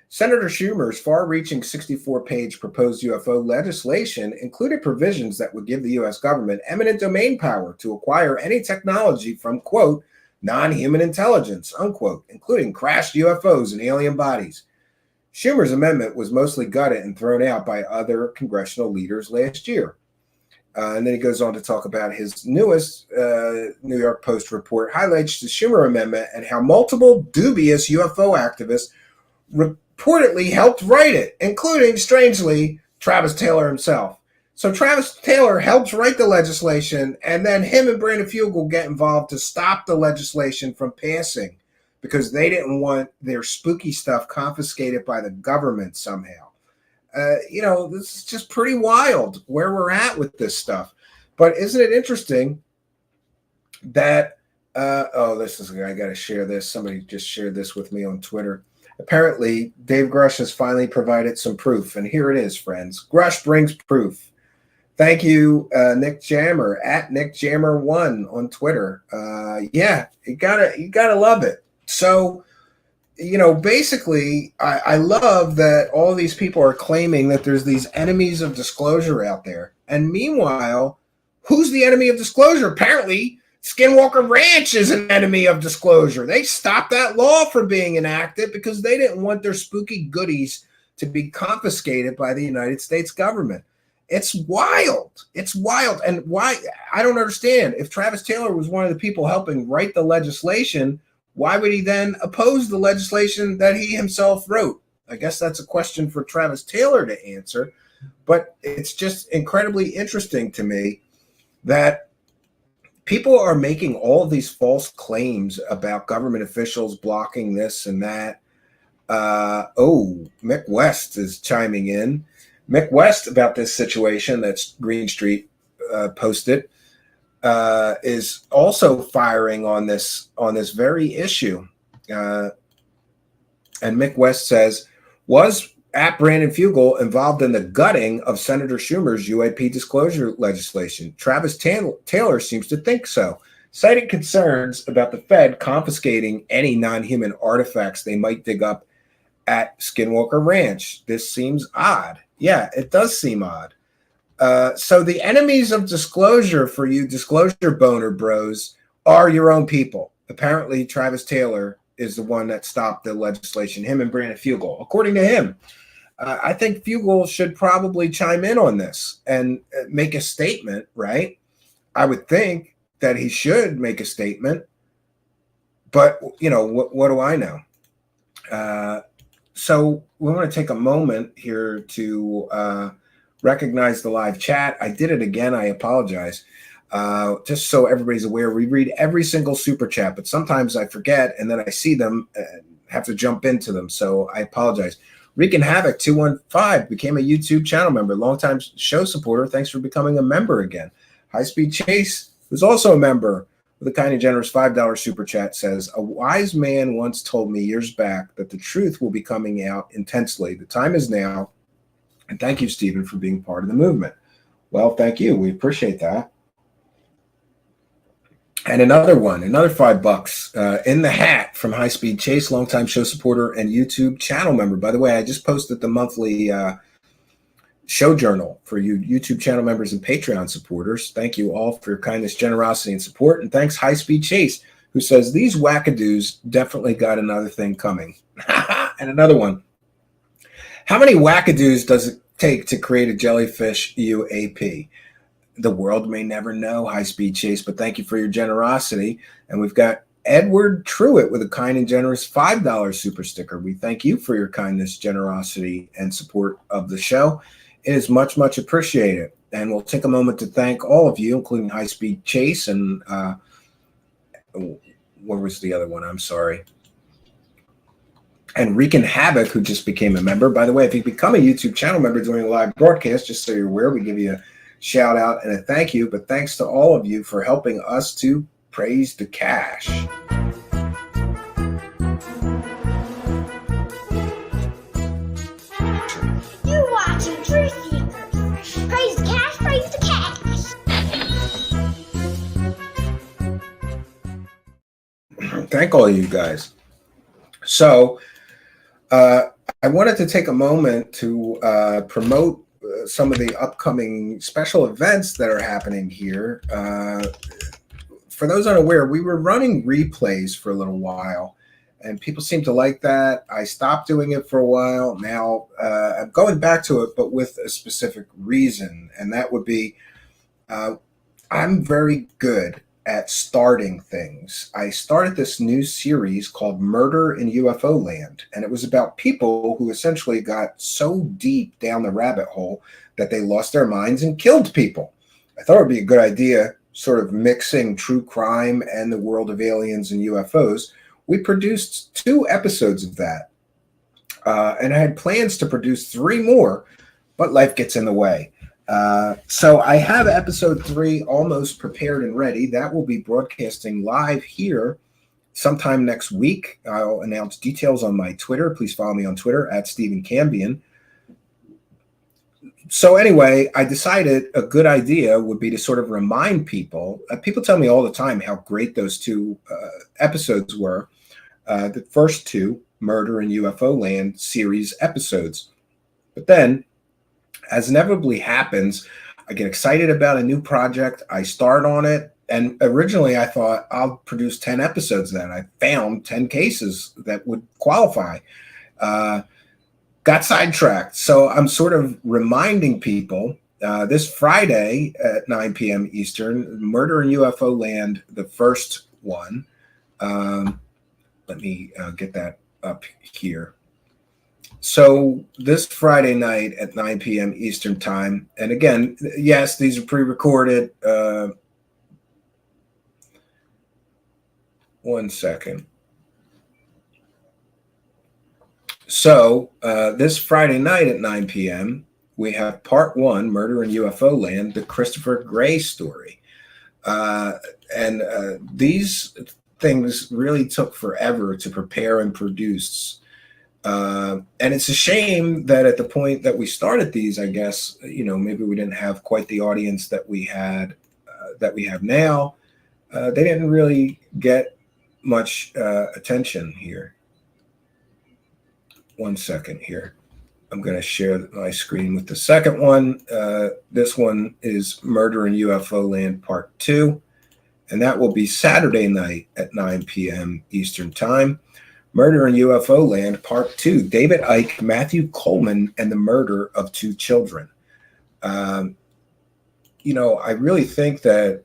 Senator Schumer's far-reaching 64-page proposed UFO legislation included provisions that would give the U.S. government eminent domain power to acquire any technology from, quote, non-human intelligence, unquote, including crashed UFOs and alien bodies. Schumer's amendment was mostly gutted and thrown out by other congressional leaders last year. And then he goes on to talk about his newest New York Post report highlights the Schumer amendment and how multiple dubious UFO activists reportedly helped write it, including, strangely, Travis Taylor himself. So Travis Taylor helps write the legislation, and then him and Brandon Fugel get involved to stop the legislation from passing because they didn't want their spooky stuff confiscated by the government somehow. This is just pretty wild where we're at with this stuff. But isn't it interesting that, I got to share this. Somebody just shared this with me on Twitter. Apparently, Dave Grusch has finally provided some proof, and here it is, friends. Grusch brings proof. Thank you, Nick Jammer, at NickJammer1 on Twitter. You gotta love it. So, basically, I love that all these people are claiming that there's these enemies of disclosure out there. And meanwhile, who's the enemy of disclosure? Apparently, Skinwalker Ranch is an enemy of disclosure. They stopped that law from being enacted because they didn't want their spooky goodies to be confiscated by the United States government. It's wild. It's wild. And why? I don't understand. If Travis Taylor was one of the people helping write the legislation, why would he then oppose the legislation that he himself wrote? I guess that's a question for Travis Taylor to answer. But it's just incredibly interesting to me that people are making all of these false claims about government officials blocking this and that. Mick West is chiming in. Mick West, about this situation that's Greenstreet posted, is also firing on this very issue. And Mick West says, was at Brandon Fugel involved in the gutting of Senator Schumer's UAP disclosure legislation? Travis Taylor seems to think so. citing concerns about the Fed confiscating any non-human artifacts they might dig up at Skinwalker Ranch. This seems odd. Yeah, it does seem odd. So the enemies of disclosure for you disclosure boner bros are your own people. Apparently, Travis Taylor is the one that stopped the legislation, him and Brandon Fugel. According to him, I think Fugel should probably chime in on this and make a statement, right? I would think that he should make a statement, but, what do I know? So we want to take a moment here to recognize the live chat. I did it again. I apologize. Just so everybody's aware, we read every single super chat, but sometimes I forget and then I see them and have to jump into them. So I apologize. Wreaking Havoc 215 became a YouTube channel member, longtime show supporter. Thanks for becoming a member again. High Speed Chase, who's also a member with a kind and generous $5 super chat, says, a wise man once told me years back that the truth will be coming out intensely. The time is now. And thank you, Stephen, for being part of the movement. Well, thank you. We appreciate that. And another $5 in the hat from High Speed Chase, longtime show supporter and YouTube channel member. By the way, I just posted the monthly show journal for you YouTube channel members and Patreon supporters. Thank you all for your kindness, generosity, and support. And thanks, High Speed Chase, who says these wackadoos definitely got another thing coming. And another one. How many wackadoos does it take to create a jellyfish UAP? The world may never know, High Speed Chase, but thank you for your generosity. And we've got Edward Truitt with a kind and generous $5 super sticker. We thank you for your kindness, generosity, and support of the show. It is much, much appreciated. And we'll take a moment to thank all of you, including High Speed Chase and where was the other one? I'm sorry. And Wreaking Havoc, who just became a member. By the way, if you become a YouTube channel member during a live broadcast, just so you're aware, we give you a shout out and a thank you. But thanks to all of you for helping us to praise the cash. You're watching Truthseekers. Praise the cash, praise the cash. Thank all you guys. So I wanted to take a moment to promote some of the upcoming special events that are happening here. For those unaware, we were running replays for a little while, and people seem to like that. I stopped doing it for a while. Now I'm going back to it, but with a specific reason, and that would be I'm very good at starting things. I started this new series called Murder in UFO Land, and it was about people who essentially got so deep down the rabbit hole that they lost their minds and killed people. I thought it would be a good idea, sort of mixing true crime and the world of aliens and UFOs. We produced 2 episodes of that, and I had plans to produce 3 more, but life gets in the way. So I have episode 3 almost prepared and ready. That will be broadcasting live here sometime next week. I'll announce details on my Twitter. Please follow me on Twitter at Stephen Cambion. So anyway, I decided a good idea would be to sort of remind people. People tell me all the time how great those 2 episodes were. The first 2 Murder in UFO Land series episodes. But then, as inevitably happens, I get excited about a new project. I start on it. And originally I thought I'll produce 10 episodes then. I found 10 cases that would qualify. Got sidetracked. So I'm sort of reminding people this Friday at 9 p.m. Eastern, Murder in UFO Land, the first one. Let me get that up here. So this Friday night at 9 p.m. Eastern time, and again, yes, these are pre-recorded. One second. So this Friday night at 9 p.m., we have part 1, Murder in UFO Land, the Christopher Gray story. And these things really took forever to prepare and produce. And it's a shame that at the point that we started these, I guess, maybe we didn't have quite the audience that we had, that we have now. They didn't really get much attention here. 1 second here. I'm going to share my screen with the second one. This one is Murder in UFO Land Part 2, and that will be Saturday night at 9 p.m. Eastern Time. Murder in UFO Land Part 2, David Icke, Matthew Coleman, and the Murder of Two Children. I really think that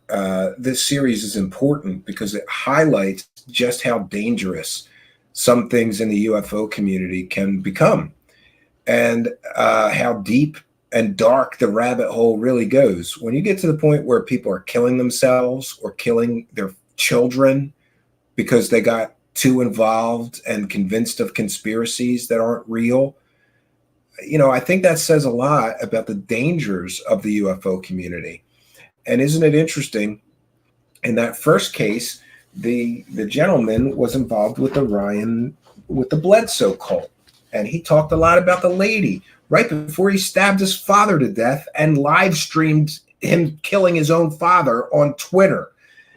this series is important because it highlights just how dangerous some things in the UFO community can become, and how deep and dark the rabbit hole really goes. When you get to the point where people are killing themselves or killing their children because they got too involved and convinced of conspiracies that aren't real, I think that says a lot about the dangers of the UFO community. And isn't it interesting? In that first case, the gentleman was involved with the Bledsoe cult. And he talked a lot about the lady right before he stabbed his father to death and live streamed him killing his own father on Twitter.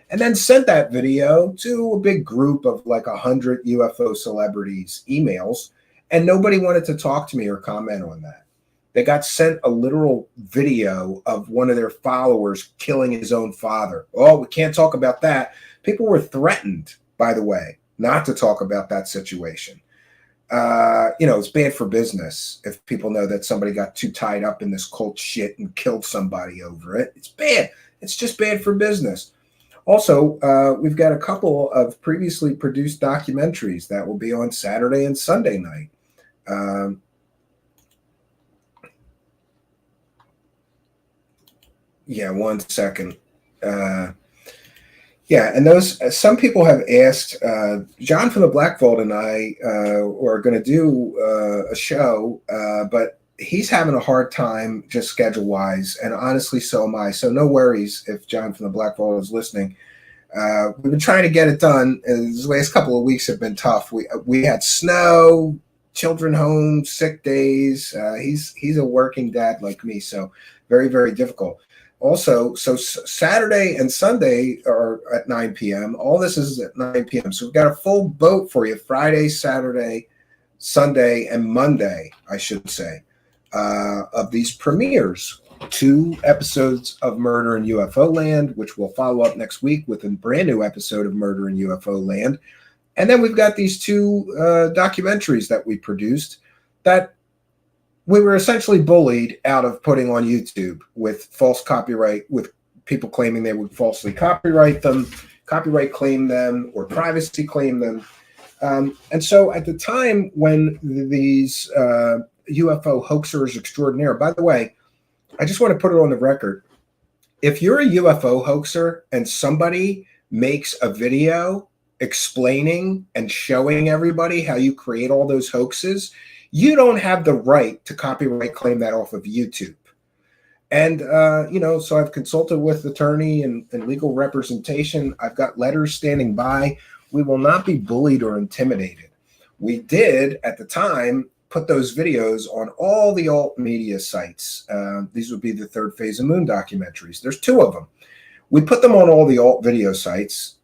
And then sent that video to a big group of like 100 UFO celebrities emails. And nobody wanted to talk to me or comment on that. They got sent a literal video of one of their followers killing his own father. Oh, we can't talk about that. People were threatened, by the way, not to talk about that situation. It's bad for business if people know that somebody got too tied up in this cult shit and killed somebody over it. It's bad. It's just bad for business. Also, we've got a couple of previously produced documentaries that will be on Saturday and Sunday night. Yeah, 1 second. And those, some people have asked, John from the Black Vault and I are going to do a show, but he's having a hard time just schedule-wise, and honestly, so am I. So no worries if John from the Black Vault is listening. We've been trying to get it done, and the last couple of weeks have been tough. We had snow, children home, sick days. He's a working dad like me, so very, very difficult. Also, so Saturday and Sunday are at 9 p.m. All this is at 9 p.m. So we've got a full boat for you Friday, Saturday, Sunday, and Monday, I should say, of these premieres. 2 episodes of Murder in UFO Land, which will follow up next week with a brand new episode of Murder in UFO Land. And then we've got these 2 documentaries that we produced that we were essentially bullied out of putting on YouTube with false copyright, with people claiming they would falsely copyright claim them, or privacy claim them. And so at the time when these UFO hoaxers extraordinaire, by the way, I just want to put it on the record. If you're a UFO hoaxer and somebody makes a video explaining and showing everybody how you create all those hoaxes, you don't have the right to copyright claim that off of YouTube. And, so I've consulted with attorney and legal representation. I've got letters standing by. We will not be bullied or intimidated. We did, at the time, put those videos on all the alt media sites. These would be the Third Phase of Moon documentaries. There's 2 of them. We put them on all the alt video sites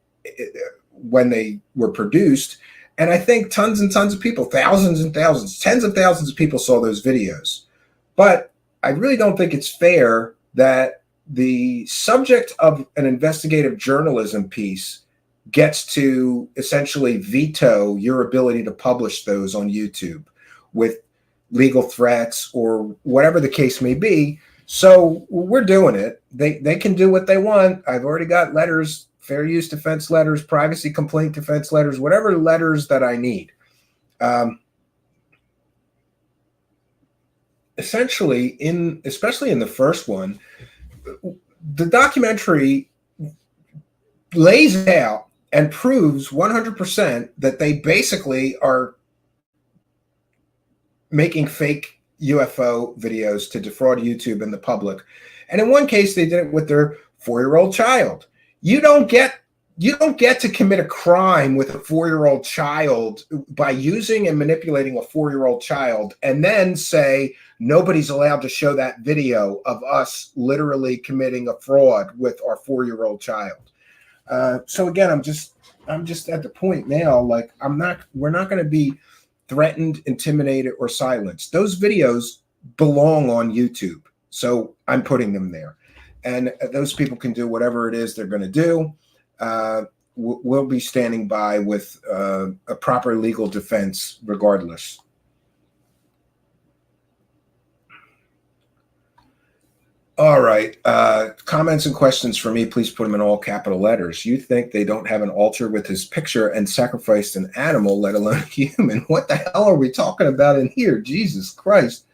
when they were produced. And I think tons and tons of people, thousands and thousands, tens of thousands of people saw those videos. But I really don't think it's fair that the subject of an investigative journalism piece gets to essentially veto your ability to publish those on YouTube with legal threats or whatever the case may be. So we're doing it. They can do what they want. I've already got letters, fair use defense letters, privacy complaint defense letters, whatever letters that I need. Essentially, especially in the first one, the documentary lays out and proves 100% that they basically are making fake UFO videos to defraud YouTube and the public. And in one case, they did it with their 4-year-old child. You don't get to commit a crime with a 4-year-old child by using and manipulating a 4-year-old child and then say nobody's allowed to show that video of us literally committing a fraud with our 4-year-old child. So again, I'm just at the point now, like we're not going to be threatened, intimidated, or silenced. Those videos belong on YouTube. So I'm putting them there. And those people can do whatever it is they're going to do. We'll be standing by with a proper legal defense regardless. All right. Comments and questions for me, please put them in all capital letters. You think they don't have an altar with his picture and sacrificed an animal, let alone a human? What the hell are we talking about in here? Jesus Christ.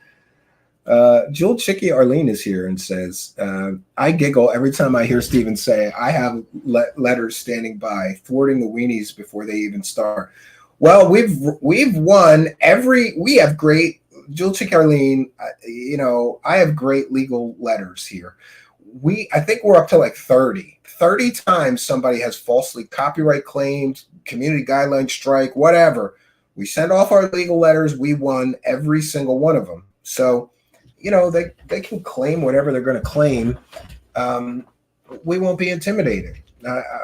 Jewel Chicky Arlene is here and says, I giggle every time I hear Steven say, I have letters standing by, thwarting the weenies before they even start. Well, we've won we have great, Jewel Chicky Arlene, I have great legal letters here. I think we're up to like 30 times somebody has falsely copyright claimed, community guideline strike, whatever. We send off our legal letters. We won every single one of them. So, they can claim whatever they're going to claim. We won't be intimidated.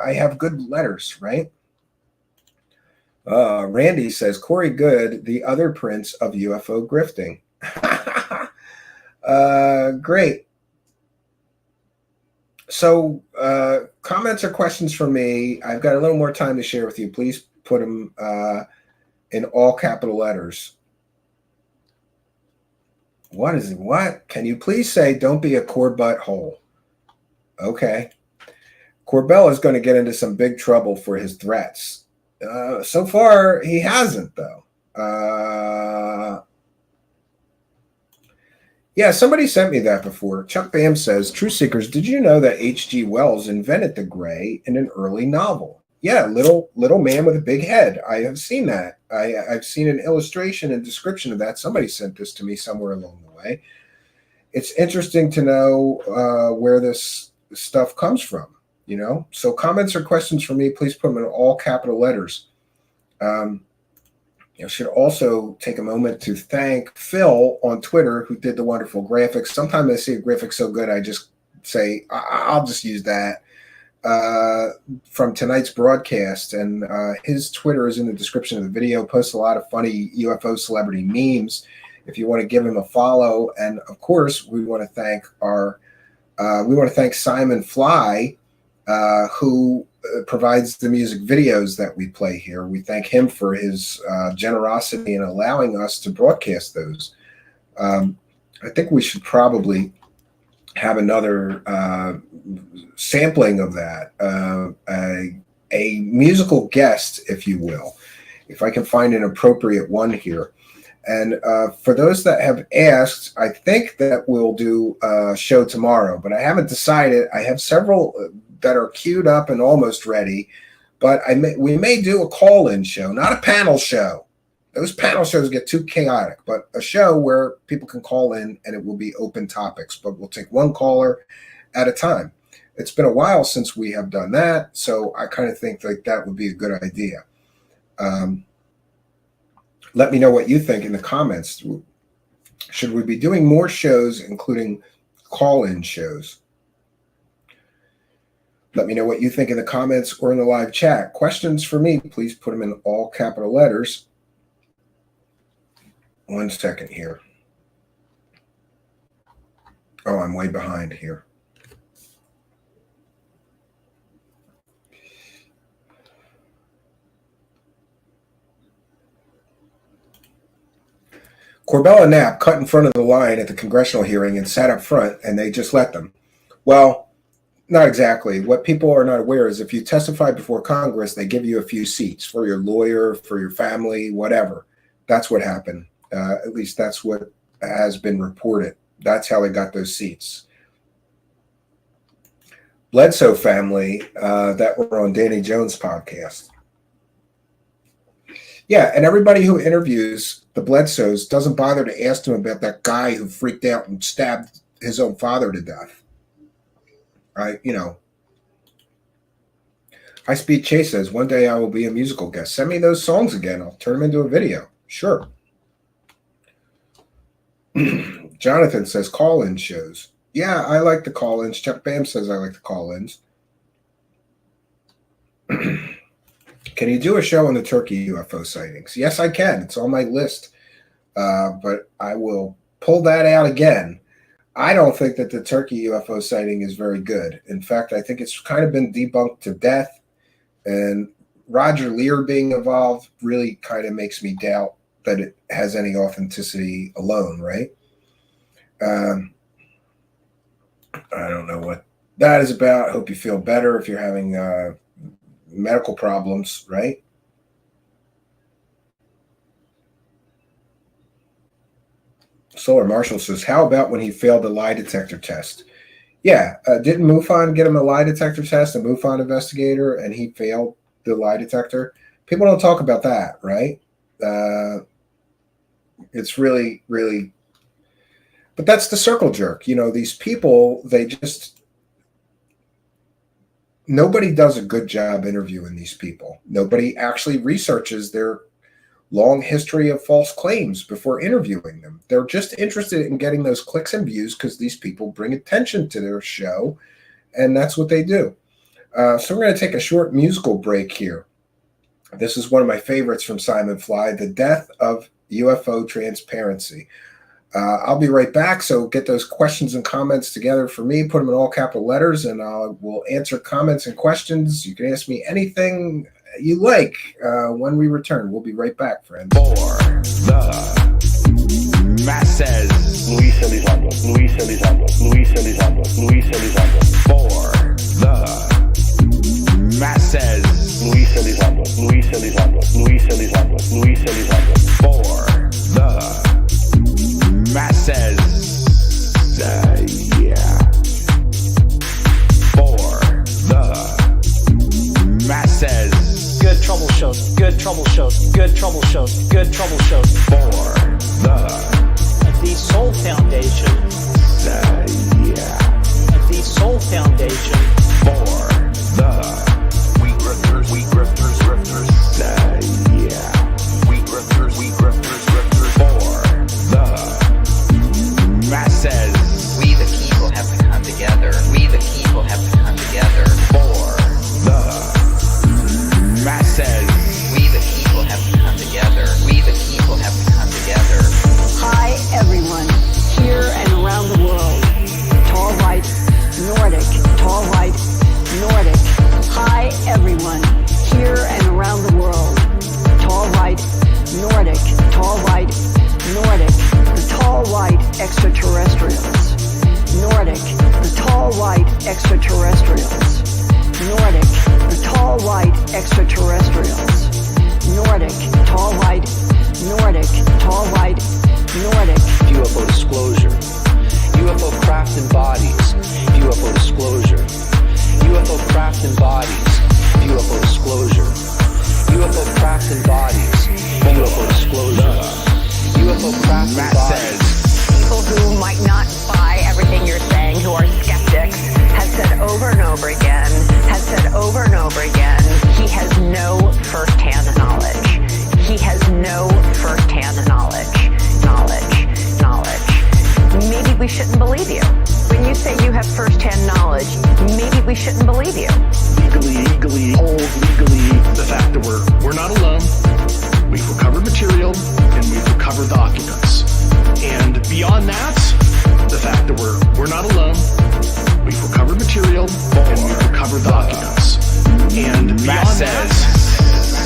I have good letters, right? Randy says, Corey Good, the other prince of UFO grifting. Great. So comments or questions for me. I've got a little more time to share with you. Please put them in all capital letters. What? Can you please say, don't be a core butthole? Okay. Corbell is going to get into some big trouble for his threats. So far, he hasn't, though. Yeah, somebody sent me that before. Chuck Bam says, Truthseekers, did you know that H.G. Wells invented the gray in an early novel? Yeah, little man with a big head. I have seen that. I've seen an illustration and description of that. Somebody sent this to me somewhere along the way. It's interesting to know where this stuff comes from. So comments or questions for me, please put them in all capital letters. Should also take a moment to thank Phil on Twitter, who did the wonderful graphics. Sometimes I see a graphic so good, I just say, I'll just use that from tonight's broadcast. And his Twitter is in the description of the video. Posts a lot of funny UFO celebrity memes if you want to give him a follow. And of course, we want to thank Simon Fly, who provides the music videos that we play here. We thank him for his generosity in allowing us to broadcast those. I think we should probably have another sampling of that, a musical guest, if you will, if I can find an appropriate one here. And for those that have asked, I think that we'll do a show tomorrow, but I haven't decided. I have several that are queued up and almost ready, but we may do a call-in show, not a panel show. Those panel shows get too chaotic, but a show where people can call in and it will be open topics, but we'll take one caller at a time. It's been a while since we have done that, so I kind of think like that would be a good idea. Let me know what you think in the comments. Should we be doing more shows, including call-in shows? Let me know what you think in the comments or in the live chat. Questions for me, please put them in all capital letters. 1 second here. Oh, I'm way behind here. Corbell and Knapp cut in front of the line at the congressional hearing and sat up front, and they just let them. Well, not exactly. What people are not aware is if you testify before Congress, they give you a few seats for your lawyer, for your family, whatever. That's what happened. At least that's what has been reported. That's how they got those seats. Bledsoe family that were on Danny Jones' podcast. Yeah, and everybody who interviews the Bledsoes doesn't bother to ask them about that guy who freaked out and stabbed his own father to death. Right? High Speed Chase says, one day I will be a musical guest. Send me those songs again. I'll turn them into a video. Sure. Jonathan says, call-in shows. Yeah, I like the call-ins. Chuck Bam says I like the call-ins. Can you do a show on the Turkey UFO sightings? Yes, I can. It's on my list, but I will pull that out again. I don't think that the Turkey UFO sighting is very good. In fact, I think it's kind of been debunked to death, and Roger Lear being involved really kind of makes me doubt that it has any authenticity alone, right? I don't know what that is about. I hope you feel better if you're having medical problems, right? Solar Marshall says, how about when he failed the lie detector test? Yeah, didn't MUFON get him a lie detector test, a MUFON investigator, and he failed the lie detector? People don't talk about that, right? It's really, really, but that's the circle jerk. You know, these people, nobody does a good job interviewing these people. Nobody actually researches their long history of false claims before interviewing them. They're just interested in getting those clicks and views because these people bring attention to their show, and that's what they do. So we're going to take a short musical break here. This is one of my favorites from Simon Fly, The Death of UFO Transparency. I'll be right back, so get those questions and comments together for me, put them in all capital letters, and I will answer comments and questions. You can ask me anything you like when we return. We'll be right back, friends. For the masses. Lue Elizondo, Lue Elizondo, Lue Elizondo, Lue Elizondo. For the masses. Lue Elizondo, Lue Elizondo, Lue Elizondo, Lue Elizondo. For the masses. Yeah. For the masses. Good troubleshoot, good troubleshoot, good troubleshoot, good troubleshoot. For the Soul Foundation. Yeah. The Soul Foundation. For the weak grifters. Yeah. Weak grifters. For the masses. We the people have to come together. We the people have to come together. For the masses. We the people have to come together. We the people have to come together. Hi, everyone, here and around the world. Tall right, Nordic, tall right, Nordic. Hi, everyone, here and around the world. Tall right, Nordic, tall right, Nordic. The tall white extraterrestrials. Nordic, the tall white extraterrestrials. Nordic, the tall white extraterrestrials. Nordic, tall white, Nordic, tall white, Nordic. UFO disclosure. UFO craft and bodies. UFO disclosure. UFO craft and bodies. UFO disclosure. UFO craft and bodies. UFO disclosure. UFO craft and bodies. People who might not buy everything you're saying, who are skeptics, have said over and over again, he has no first-hand knowledge. He has no first-hand knowledge. Maybe we shouldn't believe you. When you say you have first-hand knowledge, maybe we shouldn't believe you. Legally, the fact that we're not alone. We've recovered material and we've recovered documents. And beyond that, the fact that we're not alone. We've recovered material and we've recovered documents. And beyond that,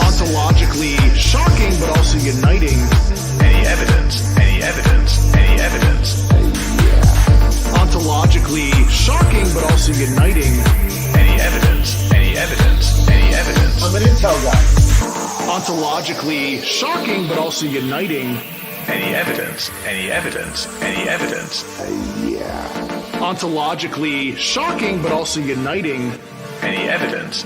ontologically shocking but also uniting. Any evidence? Ontologically shocking but also uniting. Any evidence? I'm an intel guy. Ontologically shocking but also uniting. Any evidence? Ontologically shocking but also uniting. Any evidence?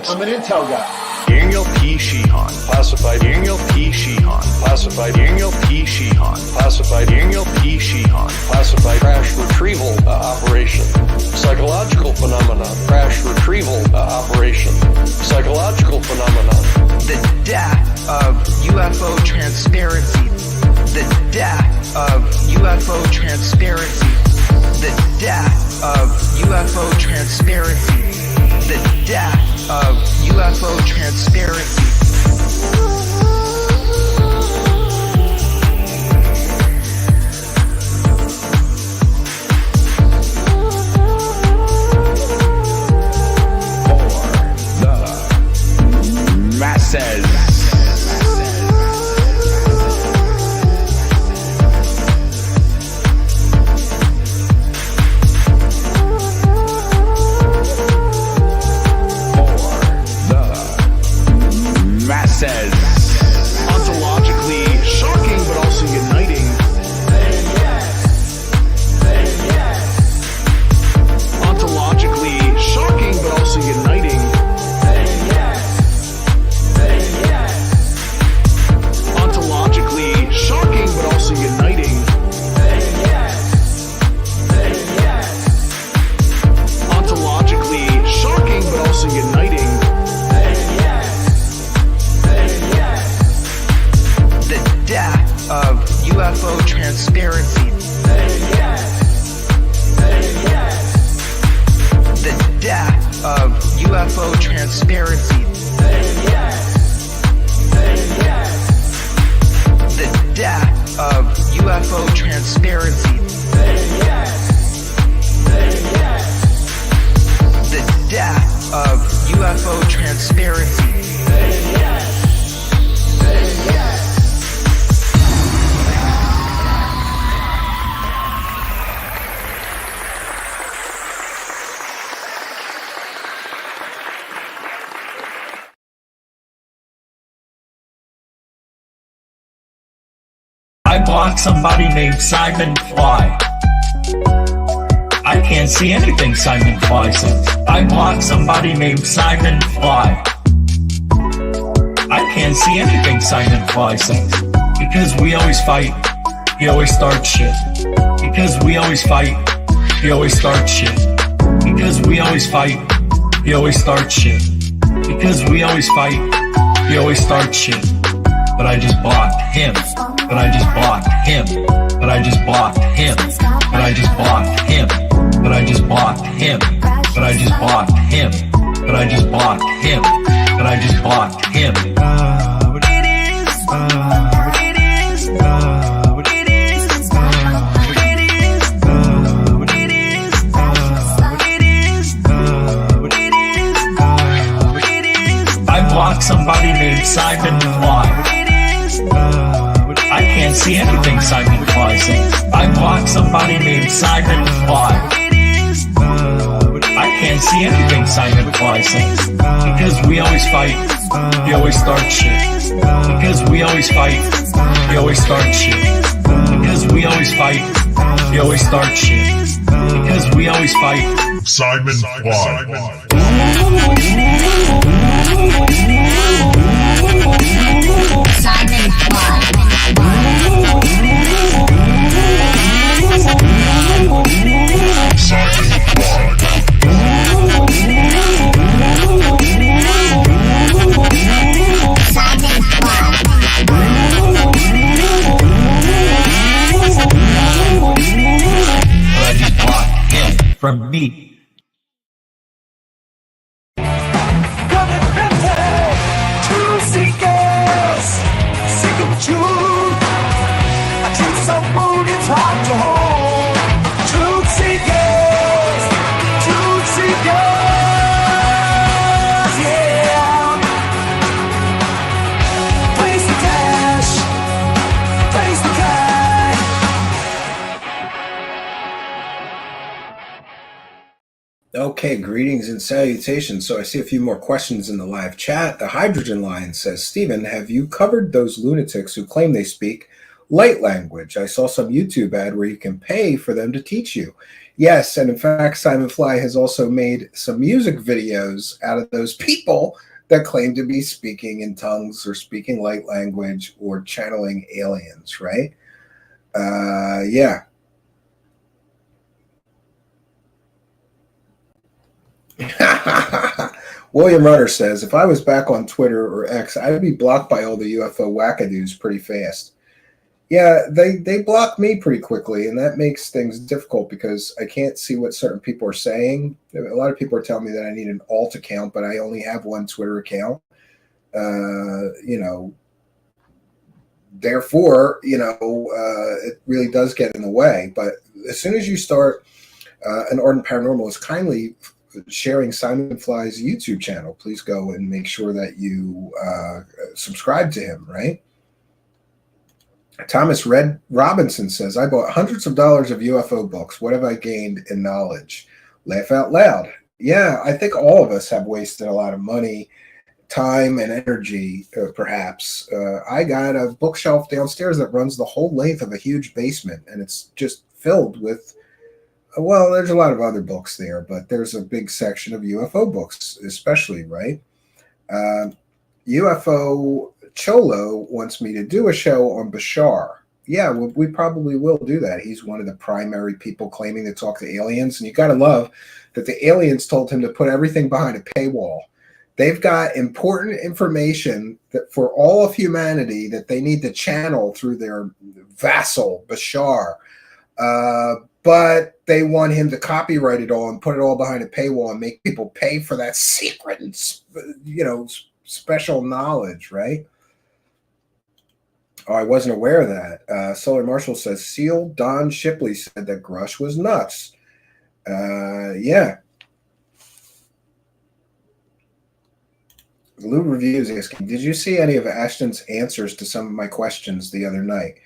I'm an intel guy. Daniel P. Sheehan, classified. Daniel P. Sheehan, classified. Daniel P. Sheehan, classified. Daniel P. Sheehan, classified. Crash retrieval operation. Psychological phenomenon. Crash retrieval operation. Psychological phenomenon. The death of UFO transparency. The death of UFO transparency. The death of UFO transparency. The death of UFO transparency. Masses. Masses. Ontologically shocking, but also uniting. Ontologically shocking, but also uniting. Ontologically shocking, but also uniting. Ontologically shocking, but also uniting. The death of UFO transparency. The death of UFO transparency. The death of UFO transparency. The death of UFO transparency. I blocked somebody named Simon Fly. I can't see anything Simon Fly says. I blocked somebody named Simon Fly. I can't see anything Simon Fly says. Because we always fight, he always starts shit. Because we always fight, he always starts shit. Because we always fight, he always starts shit. Because we always fight, he always starts shit. But I just blocked him. But I just blocked him. But I just blocked him. But I just blocked him. But I just blocked him. But I just blocked him. But I just blocked him. But I just blocked him. What it is. What it is. What it is. What it is. What it is. What it is. What it is. What it is. I blocked somebody named Simon Fly. I can't see anything Simon Fly says. I blocked somebody named Simon Fly. I can't see anything Simon Fly says. Because we always fight, he always starts shit. Because we always fight, he always starts shit. Because we always fight, he always starts shit. Because we always fight, Simon Fly. Simon Fly. I just blocked him from me. Truthseekers, seek of truth. A truth so bold it's hard to hold. Truthseekers, yeah. Place the cash, place the cash. Okay, greetings and salutations. So I see a few more questions in the live chat. The Hydrogen Lion says, Stephen, have you covered those lunatics who claim they speak light language? I saw some YouTube ad where you can pay for them to teach you. Yes, and in fact, Simon Fly has also made some music videos out of those people that claim to be speaking in tongues or speaking light language or channeling aliens, right? Yeah. William Runner says, if I was back on Twitter or X, I'd be blocked by all the UFO wackadoos pretty fast. Yeah, they block me pretty quickly, and that makes things difficult because I can't see what certain people are saying. A lot of people are telling me that I need an alt account, but I only have one Twitter account. Therefore, it really does get in the way. But as soon as you start, an Ardent Paranormal is kindly sharing Simon Fly's YouTube channel. Please go and make sure that you subscribe to him, right? Thomas Red Robinson says, I bought hundreds of dollars of UFO books. What have I gained in knowledge? Laugh out loud. Yeah, I think all of us have wasted a lot of money, time, and energy, perhaps. I got a bookshelf downstairs that runs the whole length of a huge basement, and it's just filled with, well, there's a lot of other books there, but there's a big section of UFO books, especially, right? UFO Cholo wants me to do a show on Bashar. Yeah, we probably will do that. He's one of the primary people claiming to talk to aliens, and you got to love that the aliens told him to put everything behind a paywall. They've got important information that for all of humanity that they need to channel through their vassal, Bashar. But they want him to copyright it all and put it all behind a paywall and make people pay for that secret and, special knowledge, right? Oh, I wasn't aware of that. Solar Marshall says, Seal Don Shipley said that Grusch was nuts. Yeah. Lou Reviews asking, did you see any of Ashton's answers to some of my questions the other night?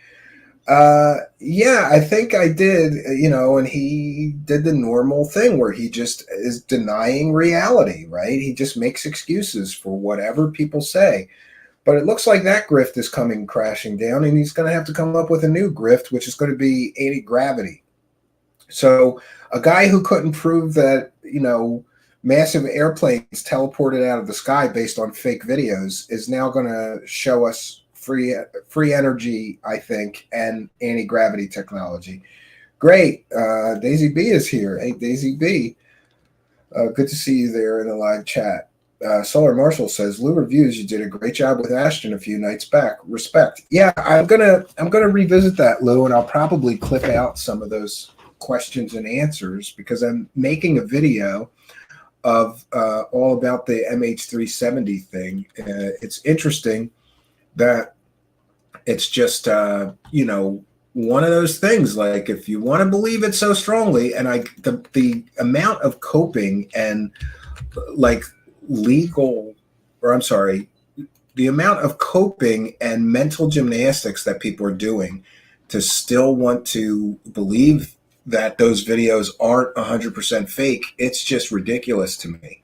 Yeah, I think I did, and he did the normal thing where he just is denying reality, right? He just makes excuses for whatever people say. But it looks like that grift is coming crashing down, and he's going to have to come up with a new grift, which is going to be anti-gravity. So a guy who couldn't prove that, massive airplanes teleported out of the sky based on fake videos is now going to show us free energy, I think, and anti-gravity technology. Great. Daisy B is here. Hey, Daisy B. Good to see you there in the live chat. Solar Marshall says, Lou Reviews, you did a great job with Ashton a few nights back. Respect. Yeah, I'm gonna revisit that, Lou, and I'll probably clip out some of those questions and answers because I'm making a video of all about the MH370 thing. It's interesting that it's just one of those things, like if you want to believe it so strongly, and the amount of coping and the amount of coping and mental gymnastics that people are doing to still want to believe that those videos aren't 100% fake, it's just ridiculous to me.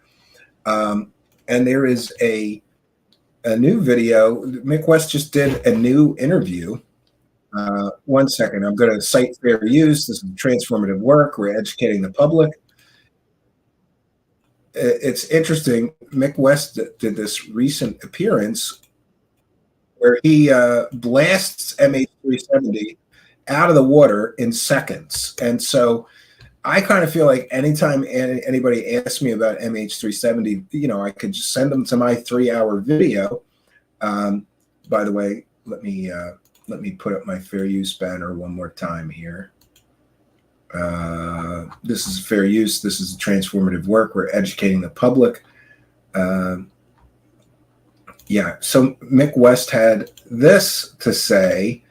And there is a new video. Mick West just did a new interview. 1 second. I'm going to cite fair use. This is transformative work. We're educating the public. It's interesting. Mick West did this recent appearance where he blasts MH370 out of the water in seconds. And so I kind of feel like anytime anybody asks me about MH370, I could just send them to my 3-hour video. By the way, let me put up my fair use banner one more time here. This is fair use. This is transformative work. We're educating the public. Yeah. So Mick West had this to say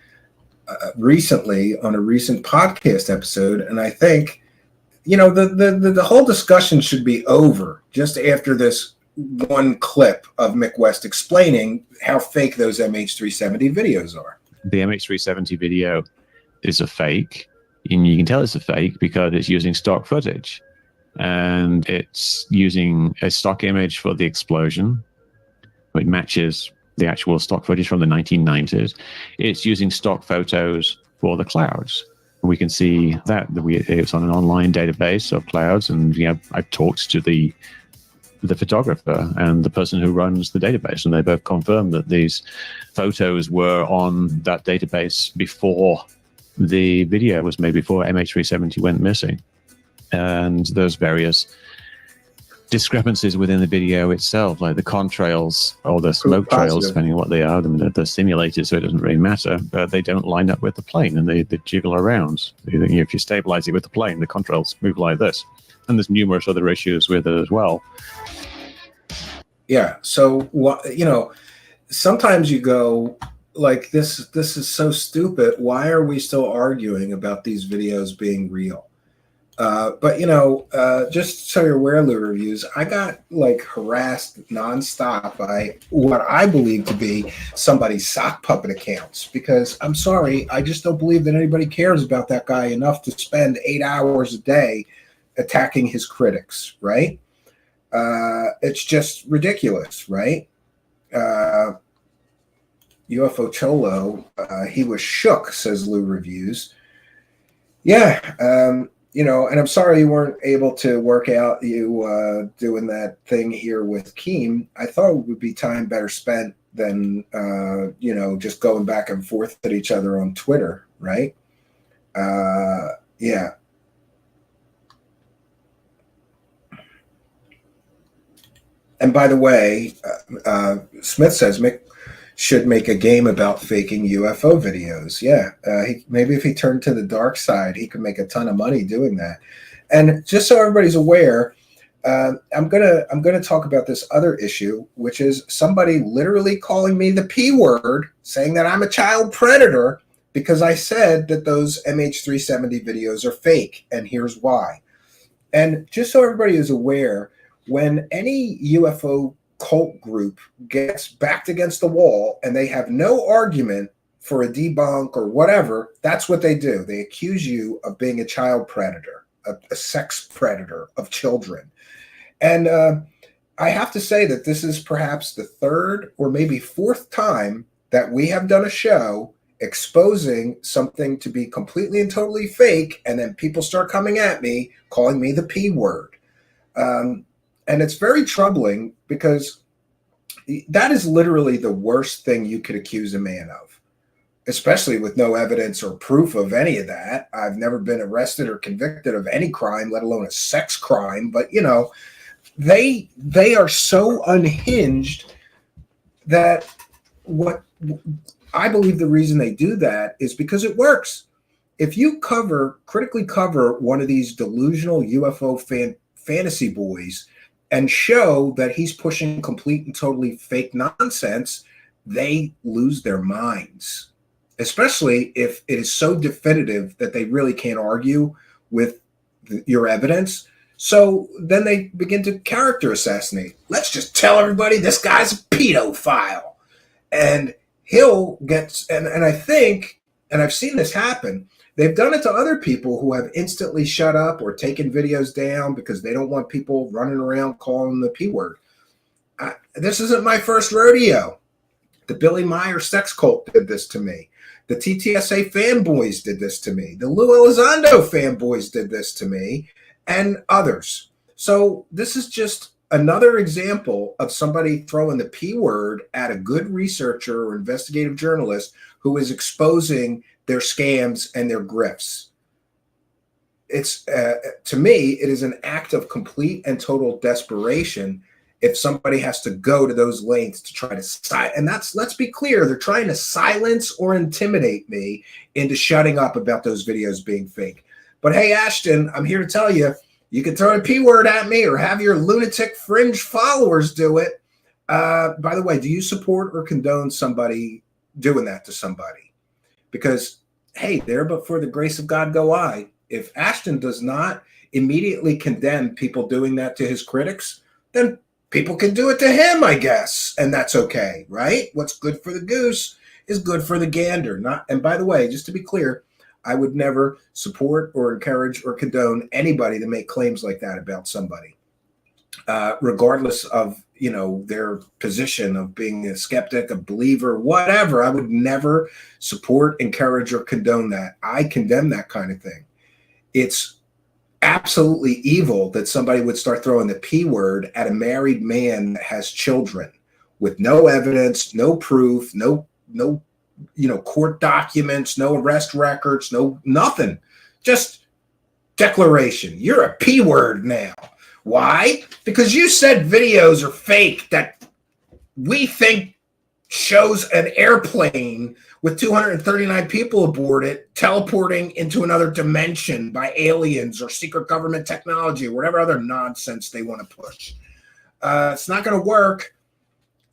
recently on a recent podcast episode, and I think the whole discussion should be over just after this one clip of Mick West explaining how fake those MH370 videos are. The MH370 video is a fake, and you can tell it's a fake because it's using stock footage, and it's using a stock image for the explosion, which matches the actual stock footage from the 1990s. It's using stock photos for the clouds. We can see that it's on an online database of clouds, and I've talked to the photographer and the person who runs the database, and they both confirmed that these photos were on that database before the video was made, before MH370 went missing. And there's various discrepancies within the video itself, like the contrails or the smoke trails, depending on what they are. They're simulated, so it doesn't really matter. But they don't line up with the plane, and they jiggle around. If you stabilize it with the plane, the contrails move like this. And there's numerous other issues with it as well. Yeah. So, sometimes you go, like, this is so stupid. Why are we still arguing about these videos being real? But just so you're aware, Lue Reviews, I got like harassed nonstop by what I believe to be somebody's sock puppet accounts, because I'm sorry, I just don't believe that anybody cares about that guy enough to spend 8 hours a day attacking his critics, right? It's just ridiculous, right? UFO Cholo, he was shook, says Lue Reviews. Yeah, and I'm sorry you weren't able to work out you doing that thing here with Keem. I thought it would be time better spent than, just going back and forth at each other on Twitter, right? Yeah. And by the way, Smith says should make a game about faking UFO videos. Yeah, maybe if he turned to the dark side, he could make a ton of money doing that. And just so everybody's aware, I'm gonna talk about this other issue, which is somebody literally calling me the P word, saying that I'm a child predator because I said that those MH370 videos are fake, and here's why. And just so everybody is aware, when any UFO cult group gets backed against the wall and they have no argument for a debunk or whatever, that's what they do. They accuse you of being a child predator, a sex predator of children. And I have to say that this is perhaps the third or maybe fourth time that we have done a show exposing something to be completely and totally fake, and then people start coming at me, calling me the P word. And it's very troubling because that is literally the worst thing you could accuse a man of, especially with no evidence or proof of any of that. I've never been arrested or convicted of any crime, let alone a sex crime. But, they are so unhinged that what I believe the reason they do that is because it works. If you critically cover one of these delusional UFO fantasy boys and show that he's pushing complete and totally fake nonsense, they lose their minds, especially if it is so definitive that they really can't argue with your evidence. So then they begin to character assassinate. Let's just tell everybody this guy's a pedophile. And he'll get, and I think, and I've seen this happen, they've done it to other people who have instantly shut up or taken videos down because they don't want people running around calling them the P word. This isn't my first rodeo. The Billy Meyer sex cult did this to me. The TTSA fanboys did this to me. The Lue Elizondo fanboys did this to me, and others. So this is just another example of somebody throwing the P word at a good researcher or investigative journalist who is exposing their scams and their grifts. It's to me, it is an act of complete and total desperation if somebody has to go to those lengths to try to and that's, let's be clear, they're trying to silence or intimidate me into shutting up about those videos being fake. But hey, Ashton, I'm here to tell you, you can throw a P word at me or have your lunatic fringe followers do it. By the way, do you support or condone somebody doing that to somebody? Because, hey, there but for the grace of God go I. If Ashton does not immediately condemn people doing that to his critics, then people can do it to him, I guess. And that's okay, right? What's good for the goose is good for the gander. And by the way, just to be clear, I would never support or encourage or condone anybody to make claims like that about somebody, regardless of, their position of being a skeptic, a believer, whatever. I would never support, encourage, or condone that. I condemn that kind of thing. It's absolutely evil that somebody would start throwing the P word at a married man that has children with no evidence, no proof, no court documents, no arrest records, nothing. Just declaration. You're a P word now. Why? Because you said videos are fake that we think shows an airplane with 239 people aboard it teleporting into another dimension by aliens or secret government technology or whatever other nonsense they want to push. It's not going to work.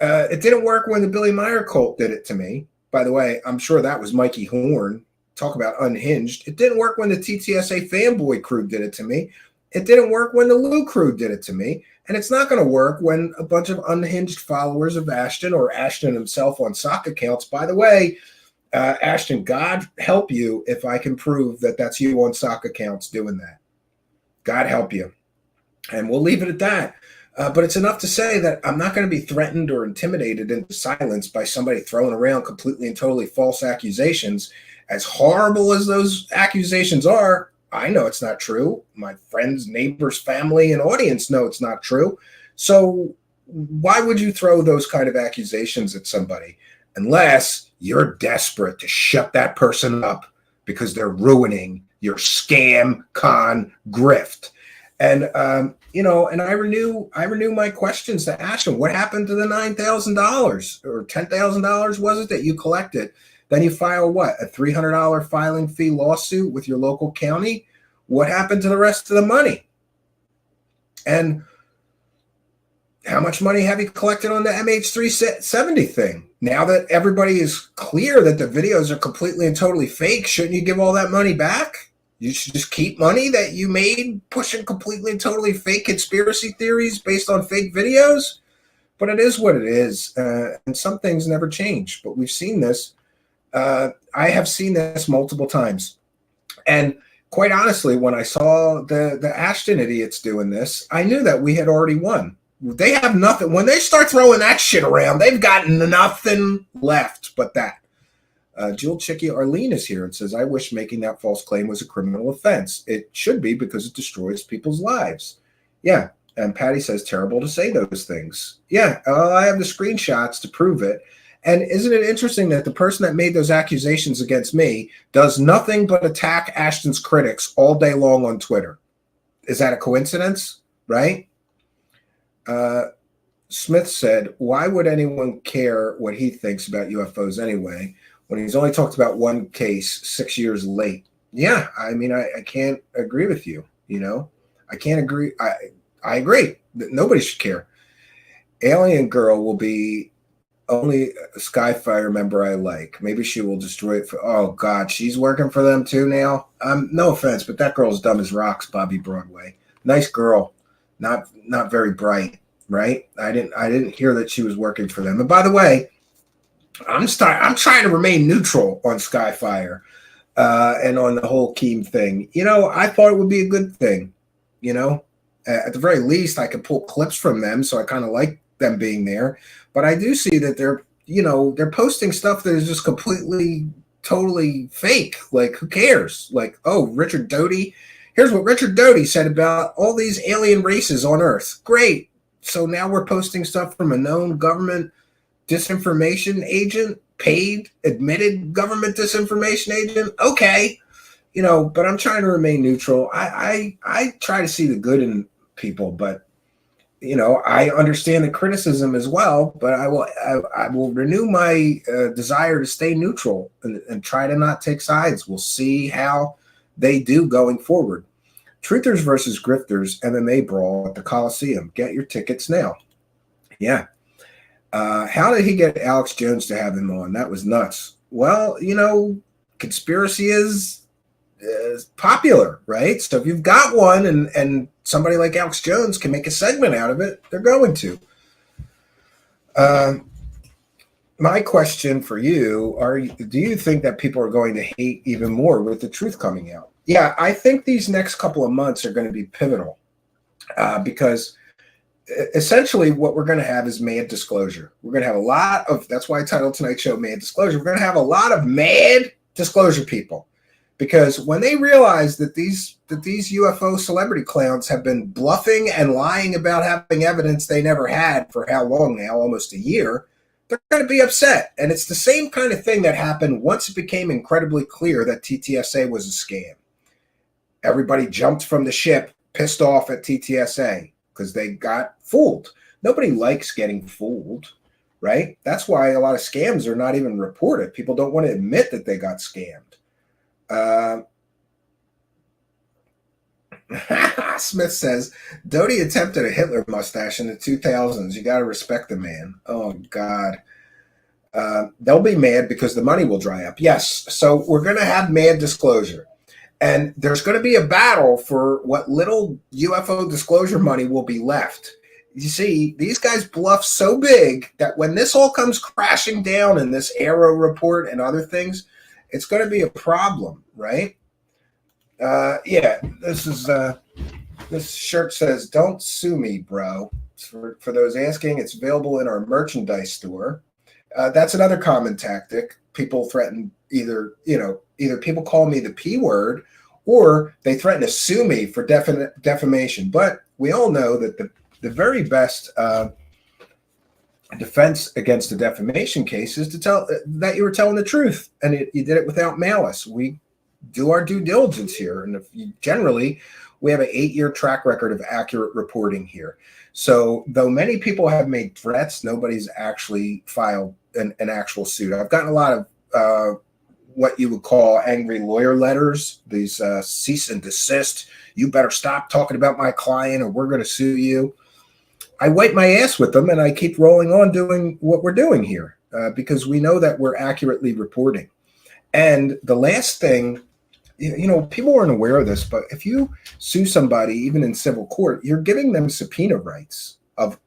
It didn't work when the Billy Meyer cult did it to me. By the way, I'm sure that was Mikey Horn. Talk about unhinged. It didn't work when the TTSA fanboy crew did it to me. It didn't work when the Lue crew did it to me. And it's not going to work when a bunch of unhinged followers of Ashton or Ashton himself on sock accounts. By the way, Ashton, God help you if I can prove that that's you on sock accounts doing that. God help you. And we'll leave it at that. But it's enough to say that I'm not going to be threatened or intimidated into silence by somebody throwing around completely and totally false accusations. As horrible as those accusations are, I know it's not true. My friends, neighbors, family, and audience know it's not true. So why would you throw those kind of accusations at somebody unless you're desperate to shut that person up because they're ruining your scam, con, grift? And, and I renew my questions to Ashton. What happened to the $9,000 or $10,000 was it that you collected? Then you file what? A $300 filing fee lawsuit with your local county? What happened to the rest of the money? And how much money have you collected on the MH370 thing? Now that everybody is clear that the videos are completely and totally fake, shouldn't you give all that money back? You should just keep money that you made pushing completely and totally fake conspiracy theories based on fake videos? But it is what it is. And some things never change. But we've seen this. I have seen this multiple times. And quite honestly, when I saw the Ashton idiots doing this, I knew that we had already won. They have nothing. When they start throwing that shit around, they've got nothing left but that. Jewel Chicky Arlene is here and says, I wish making that false claim was a criminal offense. It should be because it destroys people's lives. Yeah. And Patty says, terrible to say those things. Yeah. I have the screenshots to prove it. And isn't it interesting that the person that made those accusations against me does nothing but attack Ashton's critics all day long on Twitter? Is that a coincidence? Right? Smith said, why would anyone care what he thinks about UFOs anyway, when he's only talked about one case 6 years late? Yeah, I mean, I can't agree with you. I can't agree. I agree that nobody should care. Alien Girl will be only a Skyfire member I like. Maybe she will destroy it. Oh God, she's working for them too now. No offense, but that girl's dumb as rocks. Bobby Broadway, nice girl, not very bright, right? I didn't hear that she was working for them. And by the way, I'm trying to remain neutral on Skyfire and on the whole Keem thing. I thought it would be a good thing. At the very least, I could pull clips from them, so I kind of like them being there. But I do see that they're posting stuff that is just completely, totally fake. Like, who cares? Like, oh, Richard Doty. Here's what Richard Doty said about all these alien races on Earth. Great. So now we're posting stuff from a known government disinformation agent, paid, admitted government disinformation agent. Okay. But I'm trying to remain neutral. I try to see the good in people, but I understand the criticism as well, but I will renew my desire to stay neutral and try to not take sides. We'll see how they do going forward. Truthers versus Grifters MMA brawl at the Coliseum. Get your tickets now. Yeah. How did he get Alex Jones to have him on? That was nuts. Well, conspiracy is popular, right? So if you've got one and somebody like Alex Jones can make a segment out of it, they're going to. My question for you, do you think that people are going to hate even more with the truth coming out? Yeah, I think these next couple of months are going to be pivotal because essentially what we're going to have is mad disclosure. We're going to have a lot of, that's why I titled tonight's show Mad Disclosure. We're going to have a lot of mad disclosure people. Because when they realize that these UFO celebrity clowns have been bluffing and lying about having evidence they never had for how long now, almost a year, they're going to be upset. And it's the same kind of thing that happened once it became incredibly clear that TTSA was a scam. Everybody jumped from the ship, pissed off at TTSA. because they got fooled. Nobody likes getting fooled, right? That's why a lot of scams are not even reported. People don't want to admit that they got scammed. Smith says, Doty attempted a Hitler mustache in the 2000s. You got to respect the man. Oh, God. They'll be mad because the money will dry up. Yes, so we're going to have mad disclosure. And there's going to be a battle for what little UFO disclosure money will be left. You see, these guys bluff so big that when this all comes crashing down in this Arrow report and other things, it's going to be a problem, right? Yeah, this shirt says, "Don't sue me, bro." For those asking, it's available in our merchandise store. That's another common tactic. People threaten either people call me the P word, or they threaten to sue me for defamation. But we all know that the very best defense against a defamation case is to tell that you were telling the truth, and you did it without malice. We do our due diligence here, and generally we have an 8-year track record of accurate reporting here. So though many people have made threats, nobody's actually filed an actual suit. I've gotten a lot of what you would call angry lawyer letters, these cease and desist, you better stop talking about my client or we're going to sue you. I wipe my ass with them and I keep rolling on doing what we're doing here because we know that we're accurately reporting. And the last thing, people aren't aware of this, but if you sue somebody, even in civil court, you're giving them subpoena rights of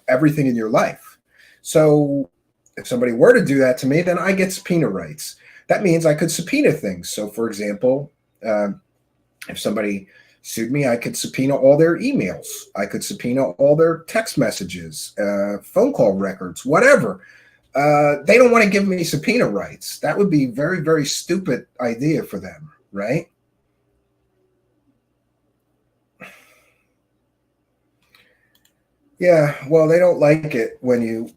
everything in your life. So if somebody were to do that to me, then I get subpoena rights. That means I could subpoena things. So, for example, if somebody sued me, I could subpoena all their emails. I could subpoena all their text messages, phone call records, whatever. They don't want to give me subpoena rights. That would be very, very stupid idea for them, right? Yeah, well, they don't like it when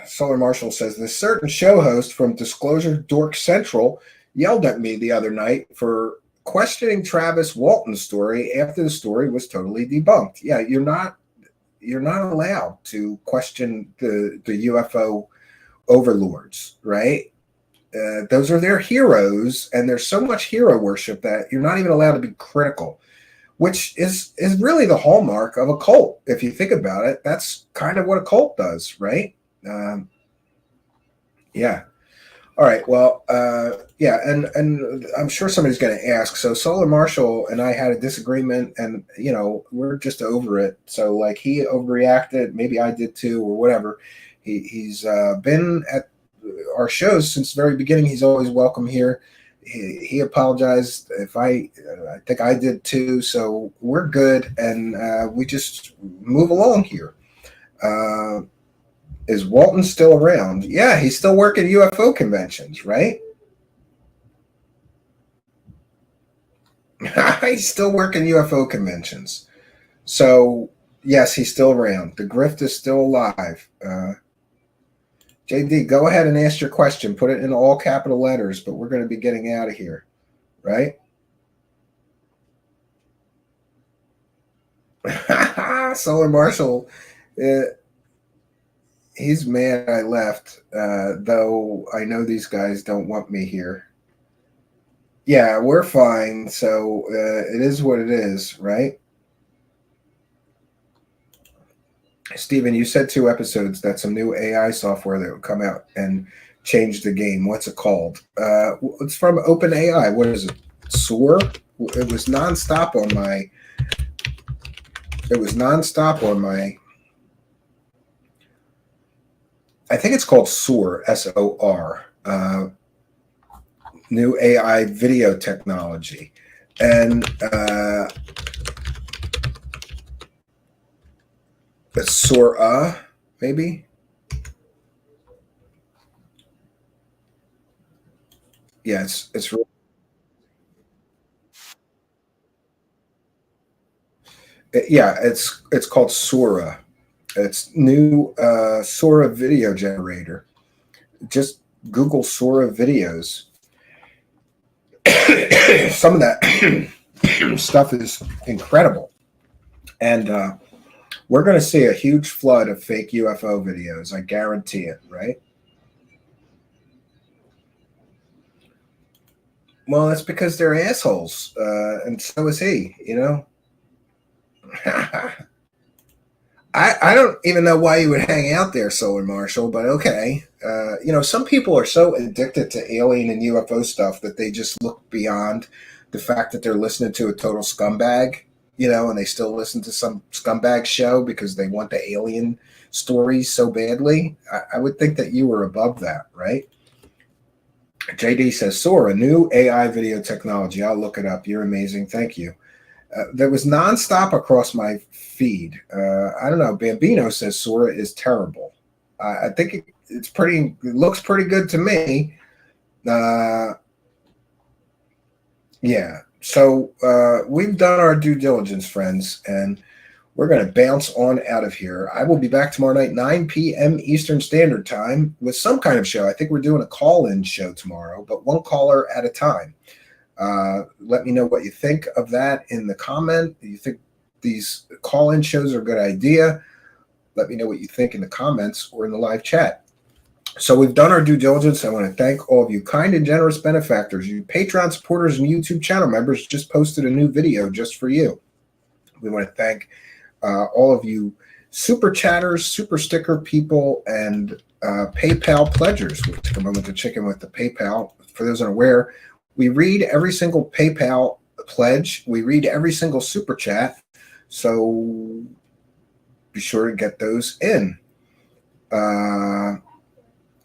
Solar Marshall says, this certain show host from Disclosure Dork Central yelled at me the other night for questioning Travis Walton's story after the story was totally debunked. Yeah, you're not allowed to question the UFO overlords, right? Those are their heroes, and there's so much hero worship that you're not even allowed to be critical, which is really the hallmark of a cult. If you think about it, that's kind of what a cult does, right? Yeah. All right. Well, yeah, and I'm sure somebody's going to ask. So Solar Marshall and I had a disagreement, and we're just over it. So like he overreacted, maybe I did too, or whatever. He's been at our shows since the very beginning. He's always welcome here. He apologized if I think I did too. So we're good, and we just move along here. Is Walton still around? Yeah, he's still working UFO conventions, right? He's still working UFO conventions. So, yes, he's still around. The grift is still alive. JD, go ahead and ask your question. Put it in all capital letters, but we're going to be getting out of here, right? Solar Marshall, he's mad I left, though I know these guys don't want me here. Yeah, we're fine, so it is what it is, right? Steven, you said 2 episodes that some new AI software that would come out and change the game. What's it called? It's from OpenAI. What is it? Soar? It was nonstop on my... I think it's called SOAR, S-O-R, new AI video technology. And it's SOAR, maybe? Yes, it's really... Yeah, it's called Sora. It's new Sora video generator. Just Google Sora videos. Some of that stuff is incredible. And we're going to see a huge flood of fake UFO videos. I guarantee it, right? Well, that's because they're assholes, and so is he, you know? I don't even know why you would hang out there, Solar Marshall, but okay. You know, some people are so addicted to alien and UFO stuff that they just look beyond the fact that they're listening to a total scumbag, you know, and they still listen to some scumbag show because they want the alien stories so badly. I would think that you were above that, right? JD says, Sora, new AI video technology. I'll look it up. You're amazing. Thank you. There was nonstop across my feed. I don't know. Bambino says Sora is terrible. I think it looks pretty good to me. Yeah. So we've done our due diligence, friends, and we're going to bounce on out of here. I will be back tomorrow night, 9 p.m. Eastern Standard Time with some kind of show. I think we're doing a call-in show tomorrow, but one caller at a time. Let me know what you think of that in the comment. Do you think these call-in shows are a good idea? Let me know what you think in the comments or in the live chat. So we've done our due diligence. I want to thank all of you kind and generous benefactors, you Patreon supporters and YouTube channel members. Just posted a new video just for you. We want to thank all of you super chatters, super sticker people, and PayPal pledgers. We'll take a moment to check in with the PayPal. For those unaware, we read every single PayPal pledge. We read every single super chat. So be sure to get those in.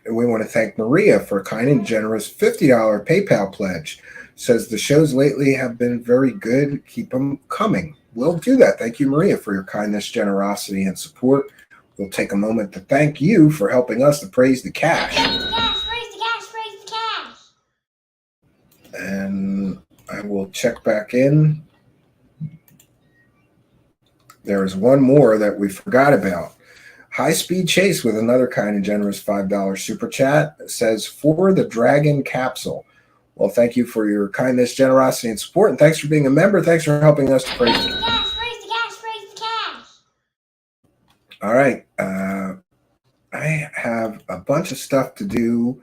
We want to thank Maria for a kind and generous $50 PayPal pledge. Says the shows lately have been very good. Keep them coming. We'll do that. Thank you, Maria, for your kindness, generosity, and support. We'll take a moment to thank you for helping us to praise the cash. Praise the cash, praise the cash, praise the cash. And I will check back in. There's one more that we forgot about. High Speed Chase with another kind and generous $5 super chat. It says, for the Dragon Capsule. Well, thank you for your kindness, generosity, and support. And thanks for being a member. Thanks for helping us to praise the cash, praise the cash, praise the cash. All right. I have a bunch of stuff to do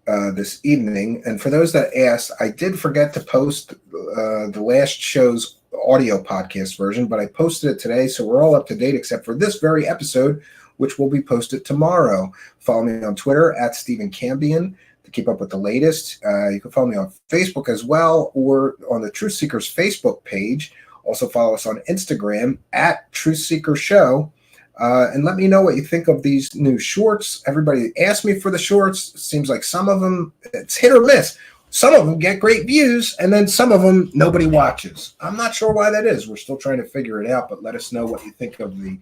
this evening. And for those that asked, I did forget to post the last show's audio podcast version, but I posted it today. So we're all up to date except for this very episode, which will be posted tomorrow. Follow me on Twitter at Stephen Cambion to keep up with the latest. You can follow me on Facebook as well, or on the Truthseekers Facebook page. Also follow us on Instagram at Truthseeker Show. And let me know what you think of these new shorts. Everybody asked me for the shorts. It seems like some of them, it's hit or miss. Some of them get great views, and then some of them nobody watches. I'm not sure why that is. We're still trying to figure it out, but let us know what you think of the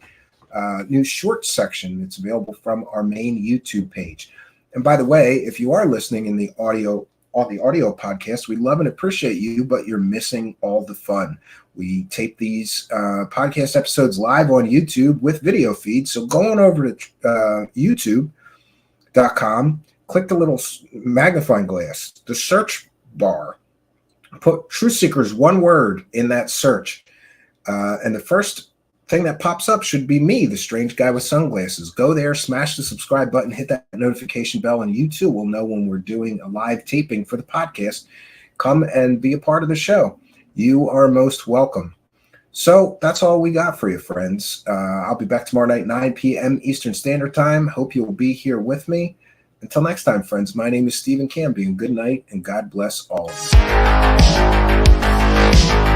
new shorts section. It's available from our main YouTube page. And by the way, if you are listening in the audio podcast, we love and appreciate you, but you're missing all the fun. We tape these podcast episodes live on YouTube with video feeds. So go on over to youtube.com, click the little magnifying glass, the search bar, put Truthseekers, one word in that search. And the first thing that pops up should be me, the strange guy with sunglasses. Go there, smash the subscribe button, hit that notification bell, and you too will know when we're doing a live taping for the podcast. Come and be a part of the show. You are most welcome. So that's all we got for you, friends. I'll be back tomorrow night, 9 p.m. Eastern Standard Time. Hope you'll be here with me. Until next time, friends, my name is Stephen Cambion. Good night, and God bless all of you.